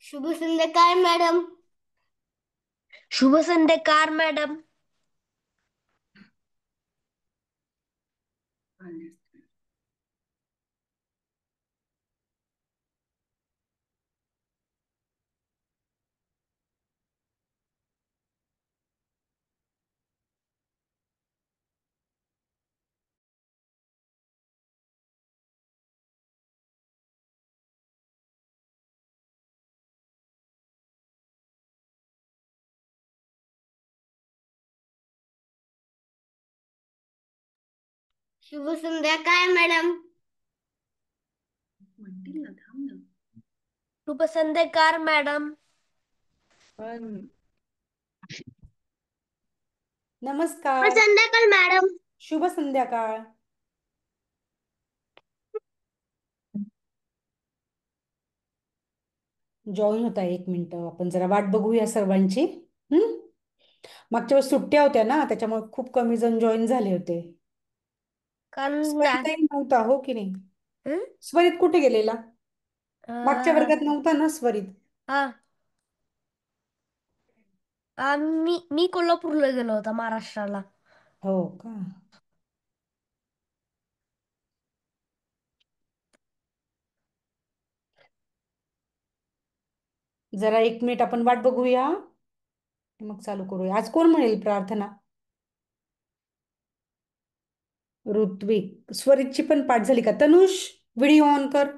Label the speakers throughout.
Speaker 1: शुभ संध्याकाळ मॅडम.
Speaker 2: शुभ संध्याकाळ मॅडम.
Speaker 1: शुभ संध्याकाळ मॅडम.
Speaker 3: म्हणतील ना, थांब ना.
Speaker 2: शुभ संध्याकाळ मॅडम.
Speaker 3: पण
Speaker 1: शुभ
Speaker 3: नमस्कार.
Speaker 1: संध्याकाळ मॅडम.
Speaker 3: शुभ संध्याकाळ. जॉईन होता, एक मिनिट आपण जरा वाट बघूया सर्वांची. हम्म. मागच्या वेळेस सुट्ट्या होत्या ना, त्याच्यामुळे खूप कमी जण जॉईन झाले होते.
Speaker 2: कारण
Speaker 3: स्वरितही नव्हता, हो की नाही?
Speaker 2: हं?
Speaker 3: स्वरित कुठे गेलेला? मागच्या
Speaker 2: अं,
Speaker 3: वर्गात नव्हता ना स्वरित?
Speaker 2: हा मी कोल्हापूरला गेलो होता, महाराष्ट्राला.
Speaker 3: हो का? जरा एक मिनिट आपण वाट बघूया, मग चालू करूया. आज कोण म्हणेल प्रार्थना? ऋत्विक. स्वरितची पण पाठ झाली का? तनुष, व्हिडिओ ऑन कर.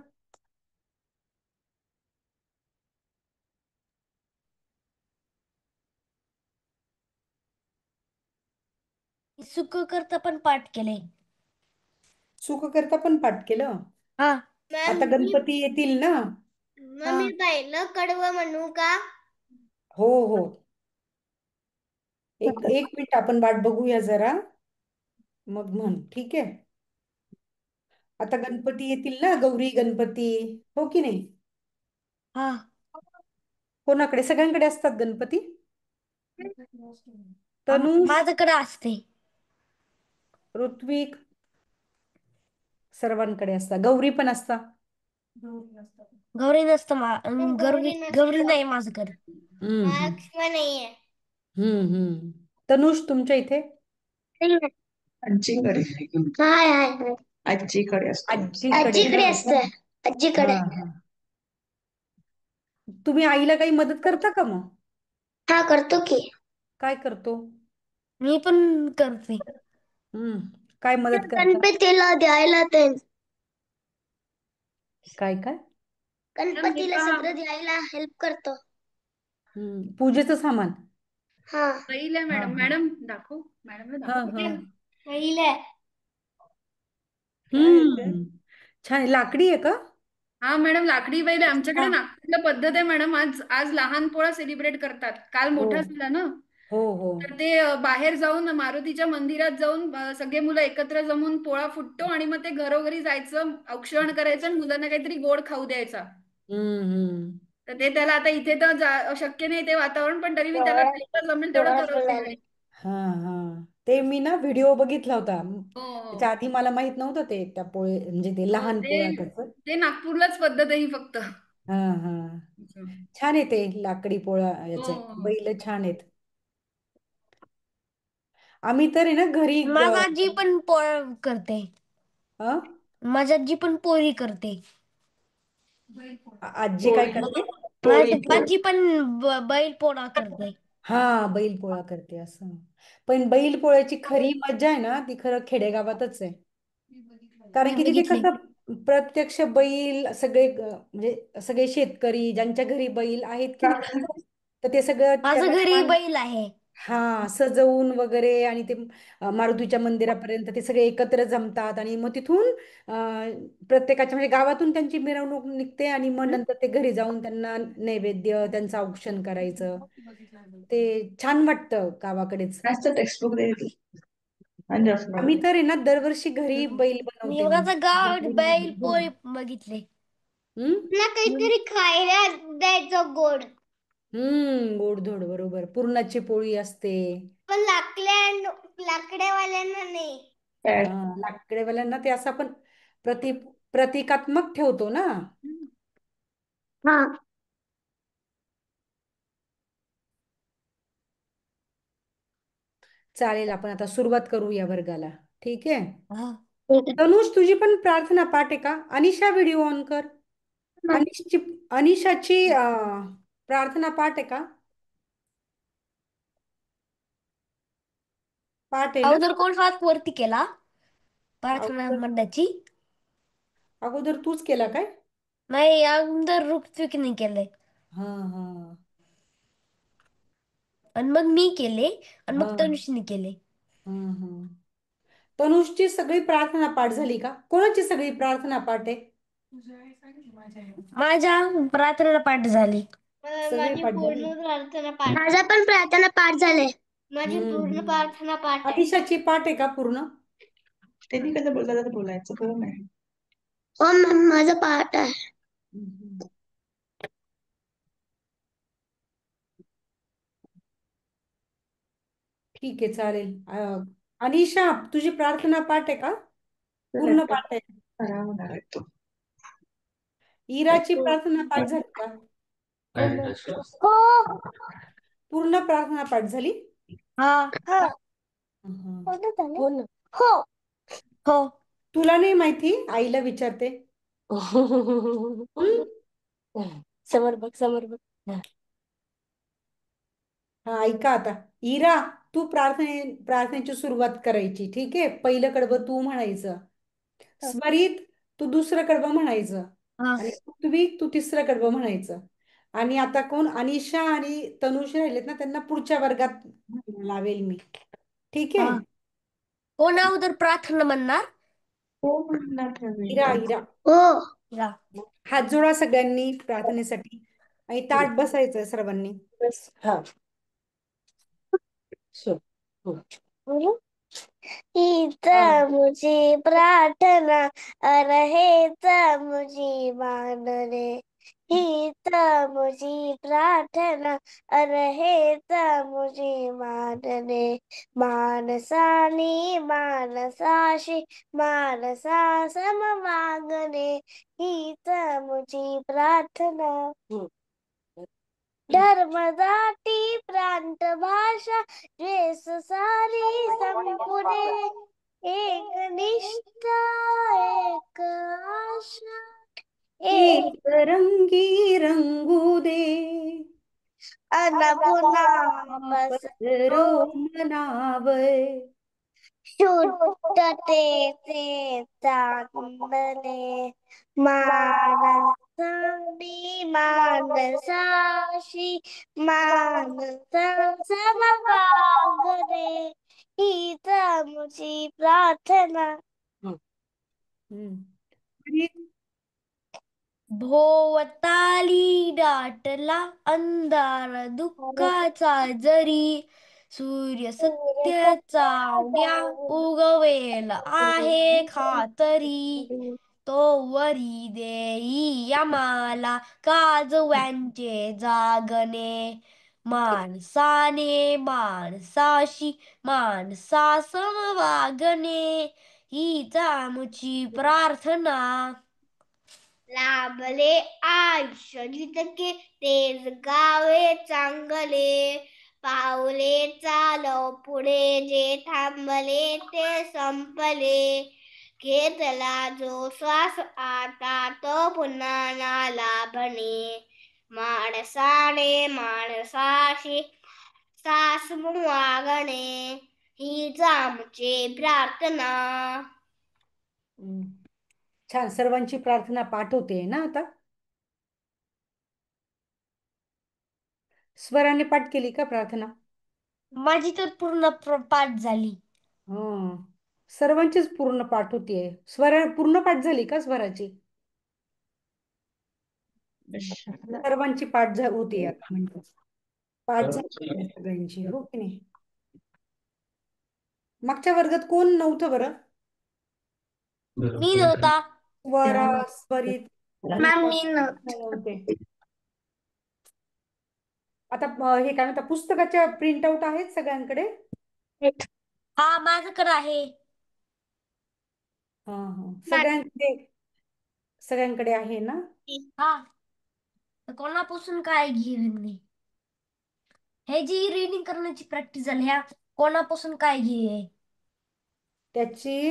Speaker 2: सुख करता पण पाठ केले.
Speaker 3: सुख करता पण पाठ केलं.
Speaker 2: हा
Speaker 1: मॅम
Speaker 3: आता गणपती येतील ना?
Speaker 2: हा
Speaker 1: मी पहिलं कडवं म्हणू का?
Speaker 3: हो हो. एक एक मिनिट आपण वाट बघूया जरा, मग म्हण. ठीक आहे. आता गणपती येतील ना, गौरी गणपती, हो की नाही?
Speaker 2: हा
Speaker 3: कोणाकडे? सगळ्यांकडे असतात गणपती. तनुष,
Speaker 2: माझ्याकडे असते.
Speaker 3: ऋत्विक, सर्वांकडे असतात. गौरी पण असतात.
Speaker 2: गौरी नसतं गौरी
Speaker 1: गौरी
Speaker 2: गौरी
Speaker 1: नसतं.
Speaker 2: नाही माझ्याकडे.
Speaker 3: हम्म हम्म.
Speaker 1: महालक्ष्मी नाहीये.
Speaker 3: हम्म. तनुष, तुमच्या इथे?
Speaker 4: आजीकडे.
Speaker 1: हाय हाय हाय.
Speaker 4: आजीकडे असतो.
Speaker 3: आजीकडे का?
Speaker 1: आजीकडे असतं.
Speaker 3: हा
Speaker 1: आजीकडे.
Speaker 3: हा. तुम्ही आईला काही मदत करता का मग?
Speaker 1: हा करतो की.
Speaker 3: काय करतो?
Speaker 2: मी पण करते.
Speaker 3: हम्म. काय मदत करता?
Speaker 1: गणपतीला द्यायला ते.
Speaker 3: काय काय?
Speaker 1: गणपतीला सगळं द्यायला हेल्प करतो.
Speaker 3: पूजेचं सामान.
Speaker 1: हा.
Speaker 3: पहिल्या
Speaker 4: हा
Speaker 3: मॅडम,
Speaker 4: हा
Speaker 3: मॅडम दाखव, मॅडमला दाखव. हा.
Speaker 1: पहिलं.
Speaker 4: काय आहे ते?
Speaker 3: छान आहे. लाकडी आहे का?
Speaker 5: हा मॅडम, लाकडी बैल आहे. आमच्याकडे
Speaker 3: हा.
Speaker 5: नागपूरला पद्धत आहे मॅडम. आज आज लहान पोळा सेलिब्रेट करतात. काल
Speaker 3: हो
Speaker 5: मोठा झाला ना,
Speaker 3: हो हो.
Speaker 5: तर ते बाहेर जाऊन मारुतीच्या मंदिरात जाऊन सगळे मुलं एकत्र जमून पोळा फुटतो आणि मग ते घरोघरी जायचं, औक्षण करायचं आणि मुलांना काहीतरी गोड खाऊ द्यायचा.
Speaker 3: हम्म.
Speaker 5: तर ते त्याला आता इथे तर शक्य नाही ते वातावरण, पण तरी मी त्याला जेवढं जमेल तेवढं करवते घरी.
Speaker 3: हा हा. ते मी ना व्हिडिओ बघितला होता.
Speaker 5: हो
Speaker 3: त्याच्या
Speaker 5: हो
Speaker 3: आधी मला माहित नव्हतं ते त्या पोळे म्हणजे ते
Speaker 5: हो,
Speaker 3: लहान
Speaker 5: ते
Speaker 3: पोळा त्याचं.
Speaker 5: ते नागपूरलाच पद्धत आहे ही फक्त.
Speaker 3: हा हा.
Speaker 5: हो
Speaker 3: छान आहे ते लाकडी पोळा
Speaker 5: हो
Speaker 3: याचे
Speaker 5: हो.
Speaker 3: बैल छान आहेत. आम्ही तर आहे ना घरी
Speaker 2: माझा आजी पण पोळी करते.
Speaker 3: अं?
Speaker 2: माझी आजी पण पोळी करते.
Speaker 3: आजी काय
Speaker 4: पोळी.
Speaker 3: करते?
Speaker 4: पोळी
Speaker 2: माझी
Speaker 4: पोळी.
Speaker 2: आजी पण बैल पोळा करते.
Speaker 3: हा, बैल पोळा करते असं. पण बैल पोळ्याची खरी मजा आहे ना, ती खरं खेडेगावातच आहे. कारण
Speaker 2: मी
Speaker 3: की तिथे
Speaker 2: बघितले.
Speaker 3: कसं प्रत्यक्ष बैल सगळे म्हणजे सगळे शेतकरी ज्यांच्या घरी बैल आहेत की नाही, तर ते सगळं
Speaker 2: माझ्या
Speaker 3: त्याला
Speaker 2: घरी
Speaker 3: छान,
Speaker 2: बैल आहे.
Speaker 3: हा, सजवून वगैरे आणि ते मारुतीच्या मंदिरापर्यंत ते सगळे एकत्र जमतात आणि मग तिथून प्रत्येकाच्या म्हणजे गावातून त्यांची मिरवणूक निघते आणि मग नंतर ते घरी जाऊन त्यांना नैवेद्य त्यांचं औक्षण करायचं. ते छान वाटतं गावाकडेच.
Speaker 4: मॅथ्सचं टेक्स्टबुक दे ती. आणि
Speaker 3: आम्ही
Speaker 4: रफमध्ये.
Speaker 3: तर आहे ना दरवर्षी घरी बैल
Speaker 2: मी
Speaker 3: बनवते
Speaker 2: माझ्या गावात बैल
Speaker 3: म्हणजे.
Speaker 2: पोळी बघितले.
Speaker 3: हम्म.
Speaker 1: ना काहीतरी खायला द्यायचं गोड.
Speaker 3: गोडधोड बरोबर. पुरणाची पोळी असते.
Speaker 1: पण लाकड्यावाल्यांना नाही.
Speaker 4: पॅड.
Speaker 3: लाकडेवाल्यांना ते असं आपण प्रति प्रतिकात्मक ठेवतो ना.
Speaker 1: हा.
Speaker 3: चालेल, आपण आता सुरुवात करू या वर्गाला. ठीक आहे.
Speaker 2: हा.
Speaker 3: तनुष, तुझी पण प्रार्थना पाठ आहे का? अनिशा, व्हिडिओ ऑन कर. अनिशची अनिशाची प्रार्थना पाठ आहे का? पाठ आहे ना?
Speaker 2: अगोदर कोण हात वरती केला प्रार्थना
Speaker 3: अगोदर
Speaker 2: म्हणण्याची?
Speaker 3: अगोदर तूच केला काय?
Speaker 2: नाही, अगोदर ऋत्विकने केलंय
Speaker 3: हा हा
Speaker 2: आणि मग मी केले आणि
Speaker 3: हा
Speaker 2: मग तनुषने केले.
Speaker 3: हा हा. तनुषची सगळी प्रार्थना पाठ झाली का? कोणाची सगळी प्रार्थना पाठ आहे?
Speaker 2: माझ्या प्रार्थना पाठ झाली.
Speaker 3: सगळी
Speaker 1: माझी
Speaker 3: पाठ झाली.
Speaker 1: पूर्ण प्रार्थना पाठ माझा पण प्रार्थना पाठ झाले. माझी पूर्ण
Speaker 3: हम्म.
Speaker 1: प्रार्थना पाठ आहे.
Speaker 3: अनिशाची पाठ आहे का पूर्ण?
Speaker 4: त्यांनी कसं बोललं तर बोलायचं बरं नाही.
Speaker 1: हो मॅम, माझा पाठ आहे.
Speaker 3: हम्म. ठीक आहे, चालेल. अनिशा, तुझी प्रार्थना पाठ आहे का? पूर्ण पाठ आहे?
Speaker 4: करावं लागतो.
Speaker 3: इराची प्रार्थना पाठ झाली का?
Speaker 1: हो.
Speaker 3: पूर्ण प्रार्थना पाठ झाली?
Speaker 2: हा.
Speaker 1: हो.
Speaker 3: हा.
Speaker 2: हो ना.
Speaker 1: हो.
Speaker 2: हो.
Speaker 3: तुला नाही माहिती? आईला विचारते. हम्म?
Speaker 2: समोर बघ, समोर बघ.
Speaker 3: हा, ऐका आता. इरा, तू प्रार्थनेची सुरुवात करायची. ठीक आहे. पहिलं कडवं तू म्हणायचं. स्वरित, तू दुसरं कडवं म्हणायचं.
Speaker 2: हा.
Speaker 3: आणि पृथ्वी, तू तिसरं कडवं म्हणायचं. आणि आता कोण अनिशा आणि तनुष राहिलेत ना, त्यांना पुढच्या वर्गात लावेल मी. ठीक आहे.
Speaker 2: हा. कोण अगोदर प्रार्थना म्हणणार?
Speaker 4: हो म्हणणार ठरवेल
Speaker 3: इरा
Speaker 4: त्यांचं.
Speaker 3: इरा
Speaker 1: हो.
Speaker 2: या.
Speaker 3: हात जोडा सगळ्यांनी प्रार्थनेसाठी आणि ताट बसायचं सर्वांनी.
Speaker 2: हा.
Speaker 1: मुझे प्रार्थना रहेत मुझी मान रे. हीच मुझी प्रार्थना रहेत मुझी मान रे. मानसानी मानसाशी मानसा सम वागणे. हीच मुझी प्रार्थना. धर्म जाती प्रांत भाषा द्वेष सारी संपुणे. एक निष्ठा एक आशा एक
Speaker 3: एक रंगी रंगू दे,
Speaker 1: अनपुना
Speaker 3: पसरो मनावय.
Speaker 1: शुद्धतेचे चांदणे. मानसानी मानसाशी मानसा समवागणे. हीच मुझी प्रार्थना.
Speaker 3: आणि
Speaker 2: भोवताली दाटला अंधार दुःखाचा जरी, सूर्य सत्याचा उद्या उगवेल आहे खातरी. तो वरी देई आम्हाला काजव्यांचे जागणे. माणसाने माणसाशी माणसा समवागणे. हीच आमची प्रार्थना.
Speaker 1: लाभले आयुष्य जितके तेच गावे चांगले. पावले चालव पुढे जे थांबले ते संपले. घेतला जो श्वास आता तो पुन्हा ना लाभणे. माणसाने माणसाशी सास वागणे. हीच आमची प्रार्थना.
Speaker 3: छान, सर्वांची प्रार्थना पाठ होते ना आता. स्वराने पाठ केली का प्रार्थना?
Speaker 2: माझी तर पूर्ण पाठ झाली.
Speaker 3: हा, सर्वांचीच पूर्ण पाठ होतीये. पूर्ण पाठ झाली का स्वराची? सर्वांची पाठ होती आता, म्हणजे पाठ झाली सगळ्यांची, हो की नाही? मागच्या वर्गात कोण नव्हतं बरं?
Speaker 2: मी नव्हता.
Speaker 3: स्वरा, स्वरित
Speaker 1: मॅम, मी
Speaker 3: नव्हते. आता हे काय म्हणतात, पुस्तकाच्या प्रिंटआउट आहेत सगळ्यांकडे?
Speaker 2: हा, माझ्याकडे आहे.
Speaker 3: हा हा, सगळ्यांकडे आहे ना?
Speaker 2: हा, तर कोणापासून काय घेईन मी. हे जी रीडिंग करण्याची प्रॅक्टिस झाली ह्या कोणापासून काय घे?
Speaker 3: त्याची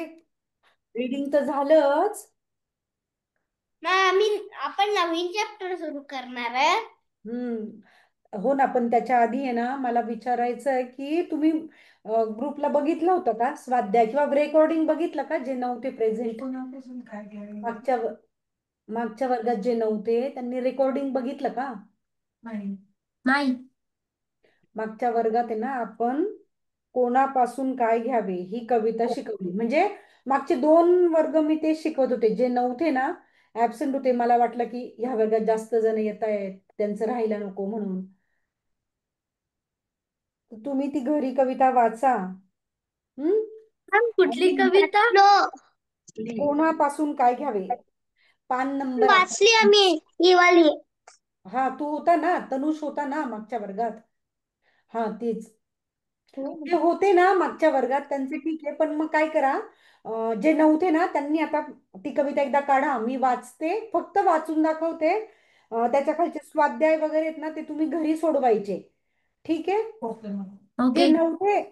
Speaker 3: रीडिंग तर झालंच.
Speaker 1: आपण नवीन चॅप्टर सुरू करणार आहे.
Speaker 3: हो ना, पण त्याच्या आधी आहे ना, मला विचारायचं आहे की तुम्ही ग्रुपला बघितलं होतं का स्वाध्याय किंवा रेकॉर्डिंग बघितलं का, जे नव्हते प्रेझेंट
Speaker 4: कोणापासून काय घ्यावे?
Speaker 3: मागच्या मागच्या वर्गात जे नव्हते त्यांनी रेकॉर्डिंग बघितलं का?
Speaker 4: नाही.
Speaker 2: नाही.
Speaker 3: मागच्या वर्गात आहे ना, आपण कोणापासून काय घ्यावे ही कविता शिकवली. म्हणजे मागचे 2 वर्ग मी ते शिकवत होते. जे नव्हते ना, ऍबसेंट होते, मला वाटलं की ह्या वर्गात जास्त जण येत आहेत, त्यांचं राहायला नको म्हणून. तर तुम्ही ती घरी कविता वाचा.
Speaker 2: कुठली
Speaker 3: आणि
Speaker 2: कविता?
Speaker 3: कोणापासून काय घ्यावे, पान नंबर
Speaker 1: वाचली
Speaker 3: 11.
Speaker 1: आम्ही ही वाली.
Speaker 3: हा, तू होता ना, तनुष होता ना मागच्या वर्गात. हा, तीच. जे होते ना मागच्या वर्गात त्यांचे ठीक आहे, पण मग काय करा, जे नव्हते ना त्यांनी आता ती कविता एकदा काढा. मी वाचते, फक्त वाचून दाखवते. त्याच्या खालचे स्वाध्याय वगैरे आहेत ना, ते तुम्ही घरी सोडवायचे. ठीक आहे.
Speaker 2: ओके.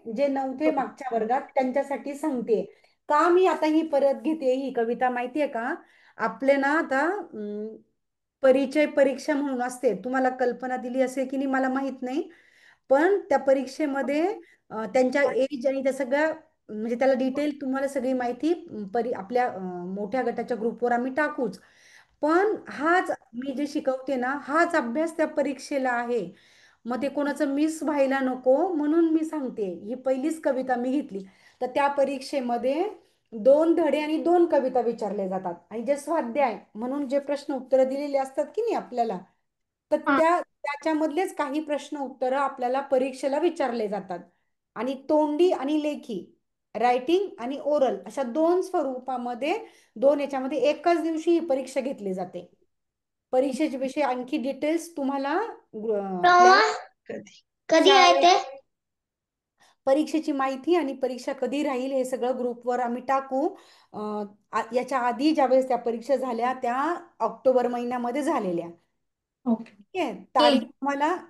Speaker 3: जे नव्हते मागच्या वर्गात त्यांच्यासाठी सांगते. का मी आता ही परत घेते ही कविता माहितीये का? आपले ना आता परिचय परीक्षा म्हणून असते, तुम्हाला कल्पना दिली असेल की नाही मला माहित नाही. पण त्या परीक्षेमध्ये त्यांच्या एज आणि त्या सगळ्या, म्हणजे त्याला डिटेल तुम्हाला सगळी माहिती आपल्या मोठ्या गटाच्या ग्रुपवर आम्ही टाकूच. पण हाच मी जे शिकवते ना, हाच अभ्यास त्या परीक्षेला आहे. मग ते कोणाचं मिस व्हायला नको म्हणून मी सांगते. ही पहिलीच कविता मी घेतली. तर त्या परीक्षेमध्ये 2 धडे आणि 2 कविता विचारले जातात. आणि जे स्वाध्याय म्हणून जे प्रश्न उत्तरं दिलेली असतात की नाही आपल्याला, तर त्याच्यामधलेच काही प्रश्न उत्तरं आपल्याला परीक्षेला विचारले जातात. आणि तोंडी आणि लेखी, रायटिंग आणि ओरल, अशा 2 स्वरूपामध्ये, 2 याच्यामध्ये एकाच दिवशी ही परीक्षा घेतली जाते. परीक्षेचे विषयी आणखी डिटेल्स तुम्हाला आपल्या
Speaker 4: कधी?
Speaker 1: कधी आहे
Speaker 3: शाळेत
Speaker 1: ते?
Speaker 3: परीक्षेची माहिती आणि परीक्षा कधी राहील हे सगळं ग्रुपवर आम्ही टाकू. याच्या आधी ज्यावेळेस त्या परीक्षा झाल्या त्या ऑक्टोबर महिन्यामध्ये झालेल्या.
Speaker 4: ओके.
Speaker 3: ठीक आहे.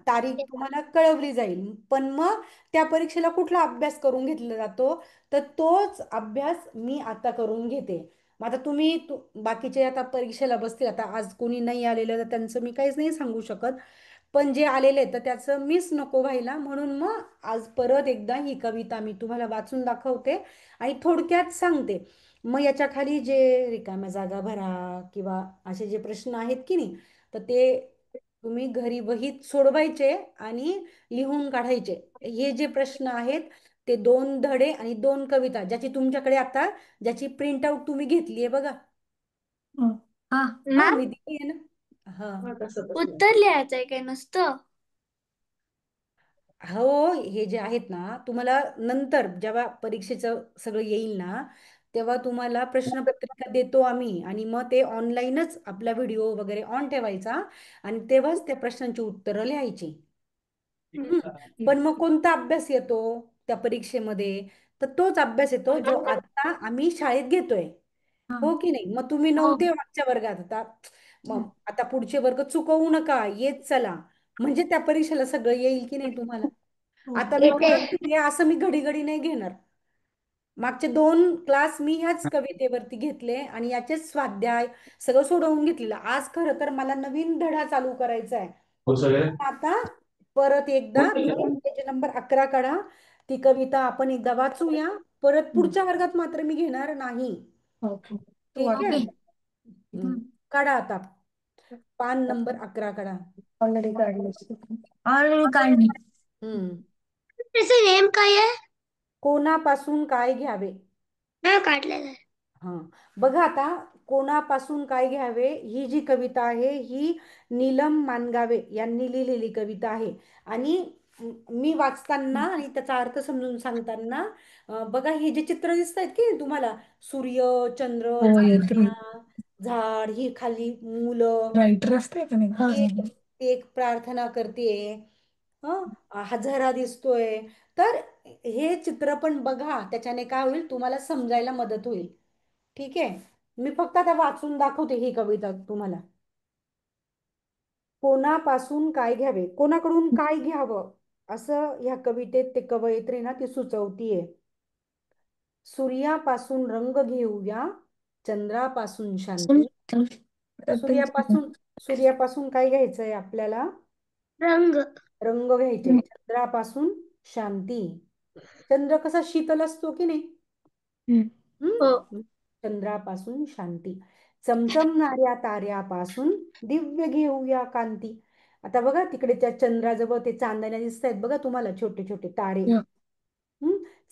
Speaker 3: तारीख तुम्हाला कळवली जाईल. पण मग त्या परीक्षेला कुठला अभ्यास करून घेतला जातो, तर तोच अभ्यास मी आता करून घेते. मग आता बाकीचे आता परीक्षेला बसतील. आता आज कोणी नाही आलेलं तर त्यांचं मी काहीच नाही सांगू शकत. पण जे आलेले तर त्याचं मिस नको व्हायला म्हणून मग आज परत एकदा ही कविता मी तुम्हाला वाचून दाखवते आणि थोडक्यात सांगते. मग याच्या खाली जे रिकाम्या जागा भरा किंवा असे जे प्रश्न आहेत की नाही, तर ते तुम्ही घरी वहीत सोडवायचे आणि लिहून काढायचे. हे जे प्रश्न आहेत ते 2 धडे आणि 2 कविता, ज्याची प्रिंट आउट तुम्ही घेतली आहे बघा.
Speaker 2: हा.
Speaker 3: हा, मी दिली आहे ना. हा.
Speaker 1: उत्तर लिहायचंय काय नुसतं?
Speaker 3: हो, हे जे आहेत ना, तुम्हाला नंतर जेव्हा परीक्षेचं सगळं येईल ना, तेव्हा तुम्हाला प्रश्नपत्रिका देतो आम्ही आणि मग ते ऑनलाईनच आपला व्हिडिओ वगैरे ऑन ठेवायचा आणि तेव्हाच त्या प्रश्नांची उत्तरं लिहायची. हम्म. पण मग कोणता अभ्यास येतो त्या परीक्षेमध्ये, तर तोच अभ्यास येतो जो आता आम्ही शाळेत घेतोय. हो की नाही? मग तुम्ही
Speaker 2: हो.
Speaker 3: नव्हते मागच्या वर्गात, मग आता पुढचे वर्ग चुकवू नका, येत चला. म्हणजे त्या परीक्षेला सगळं येईल की नाही तुम्हाला. आता मी
Speaker 1: येते.
Speaker 3: परत घेते असं मी घडी घडी नाही घेणार. मागचे 2 क्लास मी ह्याच कवितेवरती घेतले आणि याचेच स्वाध्याय सगळं सोडवून घेतलेलं. आज खरं तर मला नवीन धडा चालू करायचा आहे. आता परत एकदा तुम्ही पेज नंबर 11 काढा. ती कविता आपण एकदा वाचूया. परत पुढच्या वर्गात मात्र मी घेणार नाही.
Speaker 4: ओके.
Speaker 3: ठीक आहे.
Speaker 2: ओके.
Speaker 3: काढा आता, पान नंबर 11 काढा.
Speaker 4: ऑलरेडी काढले.
Speaker 2: ऑलरेडी काढली.
Speaker 3: हम्म.
Speaker 1: त्याचे नेम काय आहे?
Speaker 3: कोणापासून काय घ्यावे.
Speaker 1: हा, काढलेलं आहे.
Speaker 3: हा, बघा आता, कोणापासून काय घ्यावे ही जी कविता आहे ही नीलम मानगावे यांनी लिहिलेली कविता आहे. आणि मी वाचताना आणि त्याचा अर्थ समजून सांगताना बघा, हे जे चित्र दिसत आहेत की तुम्हाला, सूर्य, चंद्र, चांदण्या, झाड, ही खाली मुलं,
Speaker 4: राईटर असते का नाही?
Speaker 3: ती एक प्रार्थना करते. हा झरा दिसतोय. तर हे चित्र पण बघा, त्याच्याने काय होईल तुम्हाला समजायला मदत होईल. ठीक आहे. मी फक्त आता वाचून दाखवते ही कविता तुम्हाला. कोणापासून काय घ्यावे, कोणाकडून काय घ्यावं असं ह्या कवितेत ते कवयित्री ना ती सुचवतीये. सूर्यापासून रंग घेऊया, चंद्रापासून शांती. सूर्यापासून सूर्यापासून काय घ्यायचंय आपल्याला?
Speaker 1: रंग.
Speaker 3: रंग घ्यायचे. चंद्रापासून शांती. चंद्र कसा शीतल असतो की नाही?
Speaker 1: हो.
Speaker 3: चंद्रापासून शांती. चमचमणाऱ्या ताऱ्यापासून दिव्य घेऊया कांती. आता बघा तिकडे त्या चंद्राजवळ ते चांदण्या दिसत आहेत बघा तुम्हाला, छोटे छोटे तारे.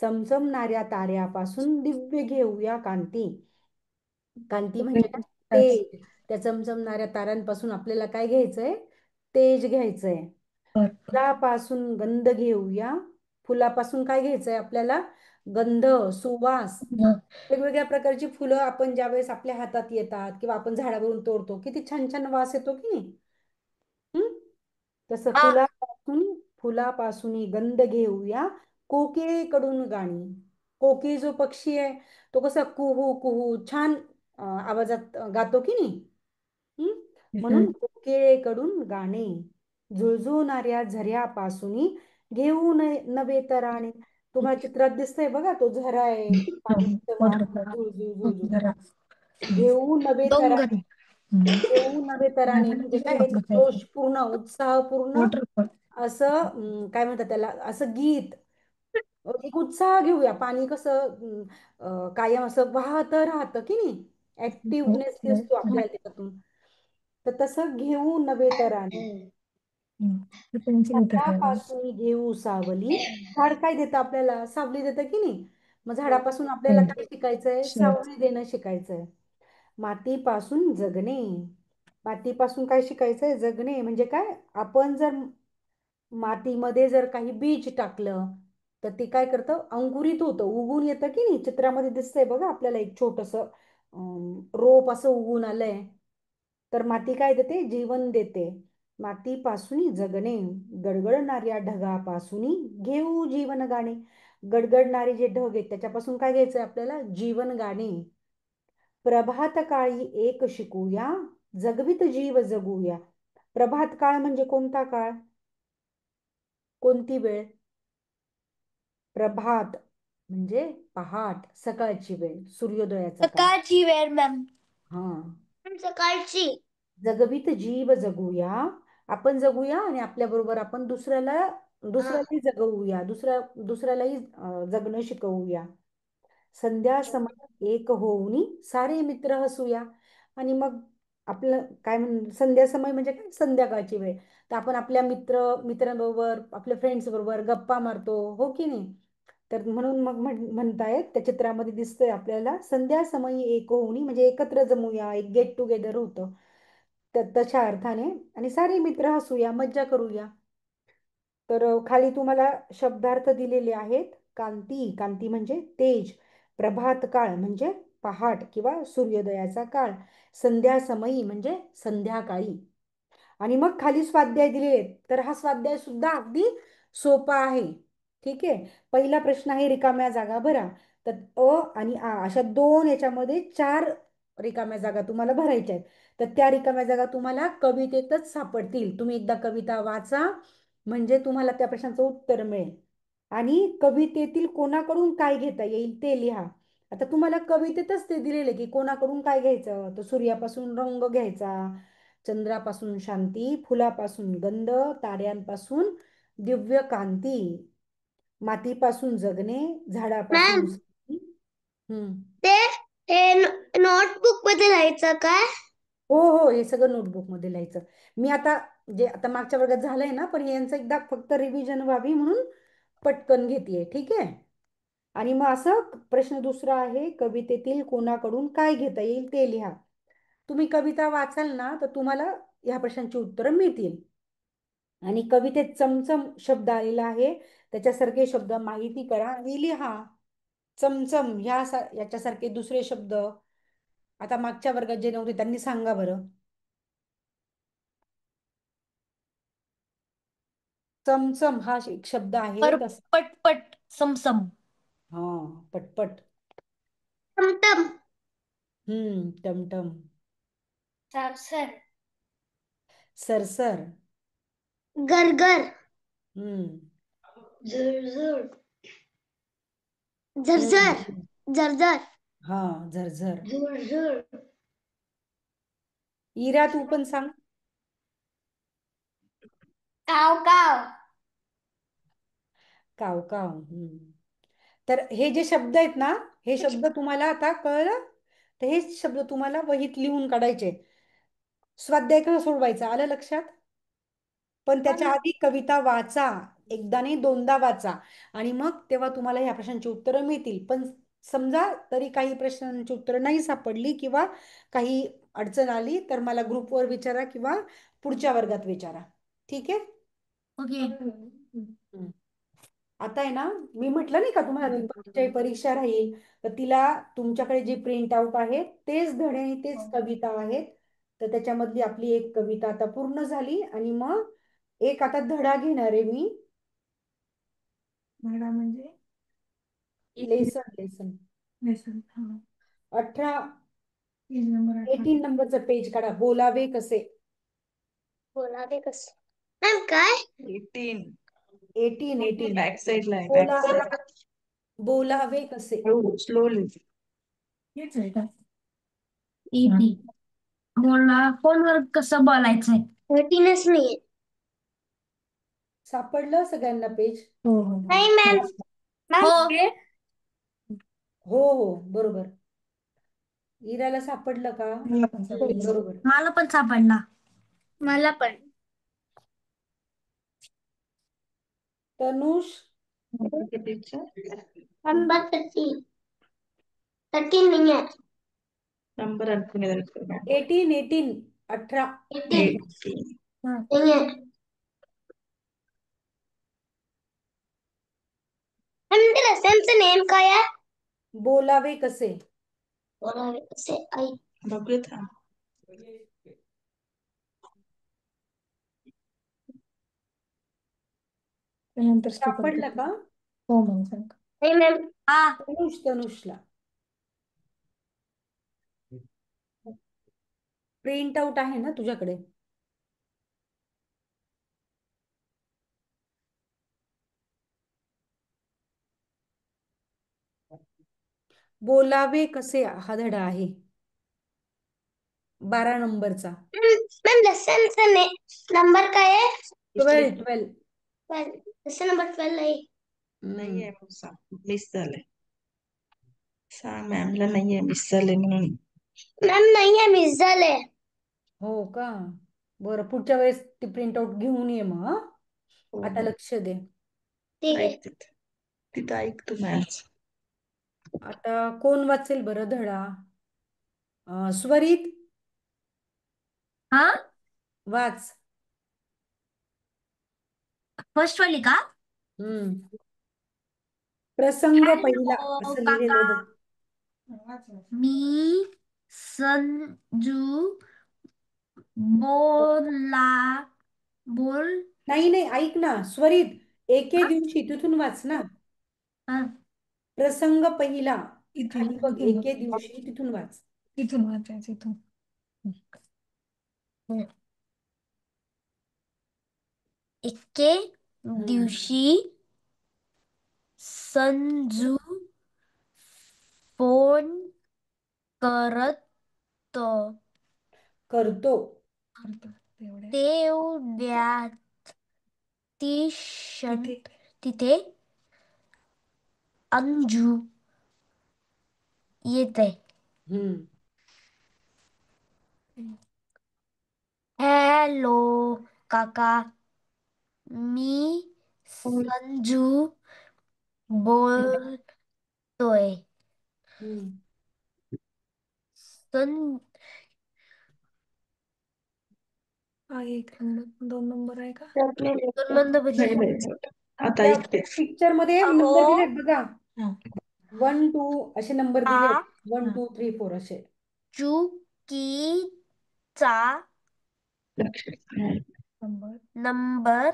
Speaker 3: चमचमणाऱ्या ताऱ्यापासून दिव्य घेऊया कांती. कांती म्हणजे काय? तेज. त्या चमचमणाऱ्या ताऱ्यांपासून आपल्याला काय घ्यायचंय? तेज घ्यायचंय. फुलापासून गंध घेऊया. फुलापासून काय घ्यायचंय आपल्याला? गंध, सुवास. वेगवेगळ्या प्रकारची फुलं आपण ज्यावेळेस आपल्या हातात येतात किंवा आपण झाडावरून तोडतो, किती छान छान वास येतो की नाही? तसं फुलापासून गंध घेऊया, कोकिळेकडून गाणी. कोकिळ जो पक्षी आहे तो कसा कुहू कुहू छान आवाजात गातो की नाही? म्हणून कोकिळेकडून गाणे. झुळझुळणाऱ्या झऱ्यापासून घेऊ नवे तराणे. तुम्हाला चित्रात दिसतंय बघा, तो झरा आहे, पाणी वाहत झुळझुळ झुळझुळ. घेऊ नवे
Speaker 2: डोंगर.
Speaker 3: तराणे. घेऊ नवे तराणे म्हणजे काय? एक जोशपूर्ण, उत्साहपूर्ण असं काय म्हणतात त्याला, असं गीत. एक उत्साह घेऊया. पाणी कसं कायम असं वाहत राहतं की नाही? ऍक्टिव्हनेस दिसतो आपल्याला त्याच्यातून. तर तसं घेऊ नवे तराणे. झाडापासून घेऊ सावली. झाड काय देतं आपल्याला? सावली देतं की नाही? मग झाडापासून आपल्याला काय शिकायचंय? सावली देणं शिकायचंय. मातीपासून जगणे. मातीपासून काय शिकायचंय? जगणे म्हणजे काय? आपण जर मातीमध्ये जर काही बीज टाकलं तर ते काय करतं? अंकुरित होतं, उगून येतं की नाही? चित्रामध्ये दिसतंय बघा आपल्याला एक छोटस रोप असं उगून आलंय. तर माती काय देते? जीवन देते. मातीपासून जगणे. गडगडणाऱ्या ढगापासून घेऊ जीवन गाणे. गडगडणारे जे ढग आहेत त्याच्यापासून काय घ्यायचंय आपल्याला? जीवन गाणे. प्रभात काळी एक शिकूया, जगवित जीव जगूया. प्रभात काळ म्हणजे कोणता काळ? कोणती वेळ? प्रभात म्हणजे पहाट, सकाळची वेळ, सूर्योदयाचा काळ.
Speaker 2: सकाळची वेळ मॅम.
Speaker 3: हा.
Speaker 1: सकाळची.
Speaker 3: जगवित जीव जगूया. आपण जगूया आणि आपल्या बरोबर आपण दुसऱ्यालाही जगवूया, दुसऱ्यालाही जगणं शिकवूया. संध्या समय एक होऊनी सारे मित्र हसूया. आणि मग आपलं काय संध्या समय म्हणजे काय? संध्याकाळची वेळ. तर आपण आपल्या मित्रांबरोबर, आपल्या फ्रेंड्स बरोबर गप्पा मारतो, हो की नाही? तर म्हणून मग म्हणतायत, त्या चित्रामध्ये दिसतंय आपल्याला, संध्या समयी एक होऊनी म्हणजे एकत्र जमूया, एक गेट टुगेदर होतं तशा अर्थाने. आणि सारे मित्र हसूया, मज्जा करूया. तर खाली तुम्हाला शब्दार्थ दिलेले आहेत. कांती, कांती म्हणजे तेज. प्रभात काळ म्हणजे पहाट किंवा सूर्योदयाचा काळ. संध्या समयी म्हणजे संध्याकाळी. आणि मग खाली स्वाध्याय दिले. तर हा स्वाध्याय सुद्धा अगदी सोपा आहे. ठीक आहे. पहिला प्रश्न आहे रिकाम्या जागा भरा. तर आणि अशा दोन याच्यामध्ये 4 रिकाम्या जागा तुम्हाला भरायच्या आहेत. तर त्या रिकाम्या जागा तुम्हाला कवितेतच सापडतील. तुम्ही एकदा कविता वाचा म्हणजे तुम्हाला त्या प्रश्नाचं उत्तर मिळेल. आणि कवितेतील कोणाकडून काय घेता येईल ते लिहा. आता तुम्हाला कवितेतच ते दिलेले की कोणाकडून काय घ्यायचं. तर सूर्यापासून रंग घ्यायचा, चंद्रापासून शांती, फुलापासून गंध, ताऱ्यांपासून दिव्य कांती, मातीपासून जगणे, झाडापासून
Speaker 1: मॅम,
Speaker 3: हम्म.
Speaker 1: ते हे नोटबुक मध्ये लिहायचं काय?
Speaker 3: हो हो, हे सगळं नोटबुक मध्ये लिहायचं. मी आता मागच्या वर्गात झालंय ना, पण हे यांचं एकदा फक्त रिव्हिजन व्हावी म्हणून पटकन घेतेय. ठीक आहे. आणि मग असं प्रश्न दुसरा आहे, कवितेतील कोणाकडून काय घेता येईल ते लिहा. तुम्ही कविता वाचाल ना तर तुम्हाला ह्या प्रश्नांची उत्तरं मिळतील. आणि कवितेत चमचम शब्द आलेला आहे, त्याच्यासारखे शब्द माहिती करा आणि लिहा. चमचम याच्यासारखे दुसरे शब्द आता मागच्या वर्गात जे नव्हते त्यांनी सांगा बरं. चमचम हा एक शब्द आहे तसा.
Speaker 2: पटपट, समसम.
Speaker 3: हा, पटपट.
Speaker 1: टमटम.
Speaker 3: टमटम.
Speaker 1: सरसर.
Speaker 3: सरसर.
Speaker 1: गरगर.
Speaker 3: हम्म
Speaker 1: झरझर
Speaker 3: हम्म.
Speaker 1: झरझर झरझर
Speaker 3: हा, झरझर.
Speaker 1: झरझर
Speaker 3: इरा, तू पण सांग.
Speaker 1: काव काव
Speaker 3: काव काव. तर हे जे शब्द आहेत ना, हे शब्द तुम्हाला आता कळलं. तर हे शब्द तुम्हाला वहीत लिहून काढायचे. स्वाध्याय कसं सोडवायचा, आलं लक्षात? पण त्याच्या आधी कविता वाचा, एकदा नाही दोनदा वाचा, आणि मग तेव्हा तुम्हाला ह्या प्रश्नांची उत्तरं मिळतील. पण समजा तरी काही प्रश्नांची उत्तरं नाही सापडली किंवा काही अडचण आली तर मला ग्रुपवर विचारा किंवा पुढच्या वर्गात विचारा. ठीक आहे?
Speaker 2: ओके.
Speaker 3: हम्म. आता आहे ना, मी म्हटलं नाही का तुम्हाला दीपालीची परीक्षा राहील, तर तिला तुमच्याकडे जे प्रिंट आउट आहे तेच धडे आणि तेच कविता आहेत. तर त्याच्यामधली आपली एक कविता आता पूर्ण झाली, आणि मग एक आता धडा घेणार आहे मी.
Speaker 4: धडा म्हणजे
Speaker 3: lesson lesson
Speaker 4: lesson.
Speaker 3: 18,
Speaker 4: page number 18.
Speaker 3: 18 नंबरचं पेज काढा. बोलावे कसे.
Speaker 1: बोलावे कसे. मॅम काय
Speaker 6: 18
Speaker 3: 18
Speaker 6: बॅक साइडला आहे.
Speaker 3: बोला बोलावे कसे.
Speaker 6: स्लोली.
Speaker 4: हेच आहे का?
Speaker 2: ईटी. बोला फोनवर कसं बोलायचंय.
Speaker 1: 13च नाहीये.
Speaker 3: सापडलं सगळ्यांना पेज?
Speaker 4: हो हो हो.
Speaker 1: नाही मॅम. मॅम
Speaker 2: हो.
Speaker 3: हो हो, बरोबर. इराला सापडलं का?
Speaker 4: मला पण सापडलं.
Speaker 3: बरोबर.
Speaker 2: मला पण सापडला.
Speaker 1: मला पण.
Speaker 3: तनुष,
Speaker 1: नंबर 13 नहीं है.
Speaker 6: नंबर 18.
Speaker 3: 18.
Speaker 1: नहीं है. हम तेरा सेंस नेम काय आहे.
Speaker 3: बोलावे कसे.
Speaker 1: बोलावे कसे. आई
Speaker 6: बघूयात.
Speaker 4: त्यानंतर स्पीकर.
Speaker 3: सापडलं का?
Speaker 4: हो मग सांग.
Speaker 1: नहीं मैम.
Speaker 2: हा.
Speaker 3: तनुषला प्रिंट आउट आहे ना तुझ्याकडे? बोलावे कसे हा धडा आहे, 12 नंबरचा.
Speaker 1: मैम लेसन से नंबर काय आहे.
Speaker 3: 12.
Speaker 1: लेसन नंबर 12 आहे.
Speaker 6: नाही आहे मिस झालंय. सांग मॅमला नाही आहे, मिस झाले म्हणून.
Speaker 1: मॅम नाही आहे, मिस झाले.
Speaker 3: हो का? बरं, पुढच्या वेळेस ती प्रिंट आउट घेऊन ये मग.
Speaker 6: हो,
Speaker 3: आता लक्ष दे.
Speaker 1: ठीक आहे.
Speaker 6: ऐक तिथं ऐक तू मॅच.
Speaker 3: आता कोण वाचेल बरं धडा? स्वरित,
Speaker 2: हा.
Speaker 3: वाच.
Speaker 2: फर्स्ट वाली का.
Speaker 3: हम्म. प्रसंग पहिला
Speaker 2: हॅलो
Speaker 3: असं
Speaker 2: काका.
Speaker 3: लिहिलेलं बघ.
Speaker 2: मी संजू बोला बोल.
Speaker 3: नाही नाही, ऐक ना स्वरित, एके
Speaker 2: हा?
Speaker 3: दिवशी तिथून वाच ना.
Speaker 2: हा.
Speaker 3: प्रसंग पहिला
Speaker 4: इथून
Speaker 3: खाली बघ,
Speaker 4: इथून
Speaker 3: एके दिवशी तिथून वाच.
Speaker 4: इथून वाचायचं इथून.
Speaker 2: एके दिवशी संजू फोन करत
Speaker 3: करतो.
Speaker 4: तेवढ्या
Speaker 2: तेवढ्यात तिथे अंजू येते.
Speaker 3: हम्म.
Speaker 2: हॅलो काका, मी संजू बोलतोय.
Speaker 3: हम्म.
Speaker 2: सं
Speaker 4: एक नंबर 2 नंबर आहे का?
Speaker 2: दोन मंद
Speaker 6: नाही
Speaker 2: बरी.
Speaker 6: द्यायचं. आता
Speaker 3: त्या
Speaker 6: ऐकते.
Speaker 3: पिक्चर मध्ये
Speaker 2: अहो.
Speaker 3: नंबर दिलेत बघा.
Speaker 4: हा.
Speaker 3: 1 2 असे नंबर दिले.
Speaker 2: हा.
Speaker 3: 1 2 3 4 असे.
Speaker 2: चुकीचा
Speaker 6: लक्ष
Speaker 4: नंबर
Speaker 2: नंबर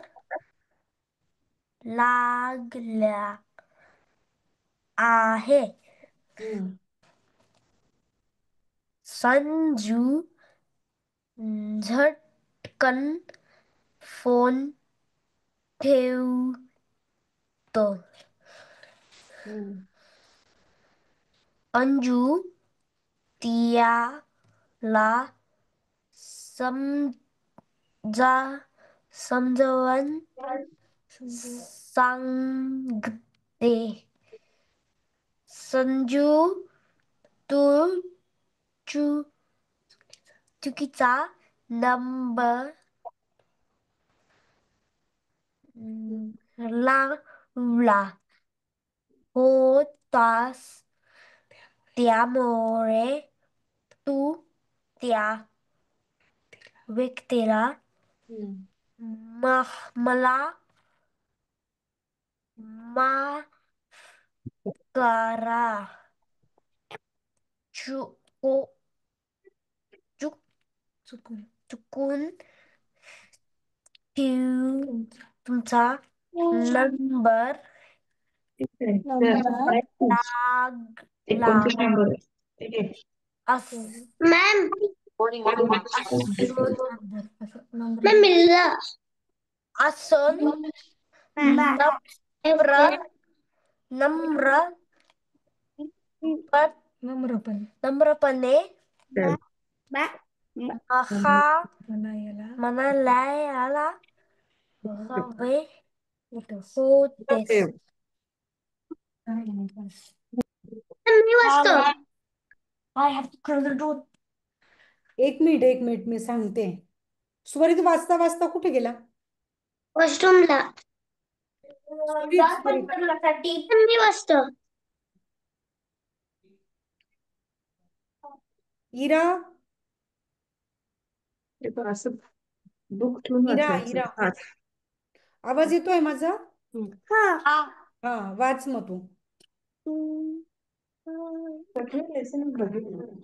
Speaker 2: लागला आहे.
Speaker 3: हम्म.
Speaker 2: संजू झटकन फोन ठेवला तो
Speaker 3: हम्म.
Speaker 2: अंजू त्याला समजा समजावून सांगते. संजू तू चु चुकीचा नंबर लावला होतास. त्यामुळे तू त्या व्यक्तीला
Speaker 3: हम्म.
Speaker 2: मला माफ करा. चुकू- चुक-
Speaker 4: चुकून
Speaker 2: चुकून तुमचा नंबर लागला
Speaker 6: एकोणतीस नंबर आहे. ठीक आहे.
Speaker 2: अस
Speaker 1: मैम
Speaker 4: असं नंबर
Speaker 1: मैं मिल रहा
Speaker 2: असन नम्र नम्र
Speaker 4: नम्रपणे
Speaker 2: नम्रपणे महा
Speaker 4: म्हणायला
Speaker 2: म्हणायला हवे
Speaker 4: होतंस.
Speaker 2: होतेस.
Speaker 1: मी वाचतो.
Speaker 2: I have to close the door.
Speaker 3: एक मिनिट मी सांगते. स्वरित वाचता वाचता कुठे गेला?
Speaker 1: वॉशरूमला
Speaker 3: स्वरित
Speaker 2: करण्यासाठी
Speaker 1: मी वाचतो.
Speaker 3: इरा
Speaker 6: ते पण असं बुक ठेवून
Speaker 3: इरा
Speaker 6: वाचायचं.
Speaker 3: इरा
Speaker 6: हा.
Speaker 3: आवाज येतोय माझा?
Speaker 2: हा
Speaker 3: हा वाच मग तू.
Speaker 6: कुठे लेसन बघितलं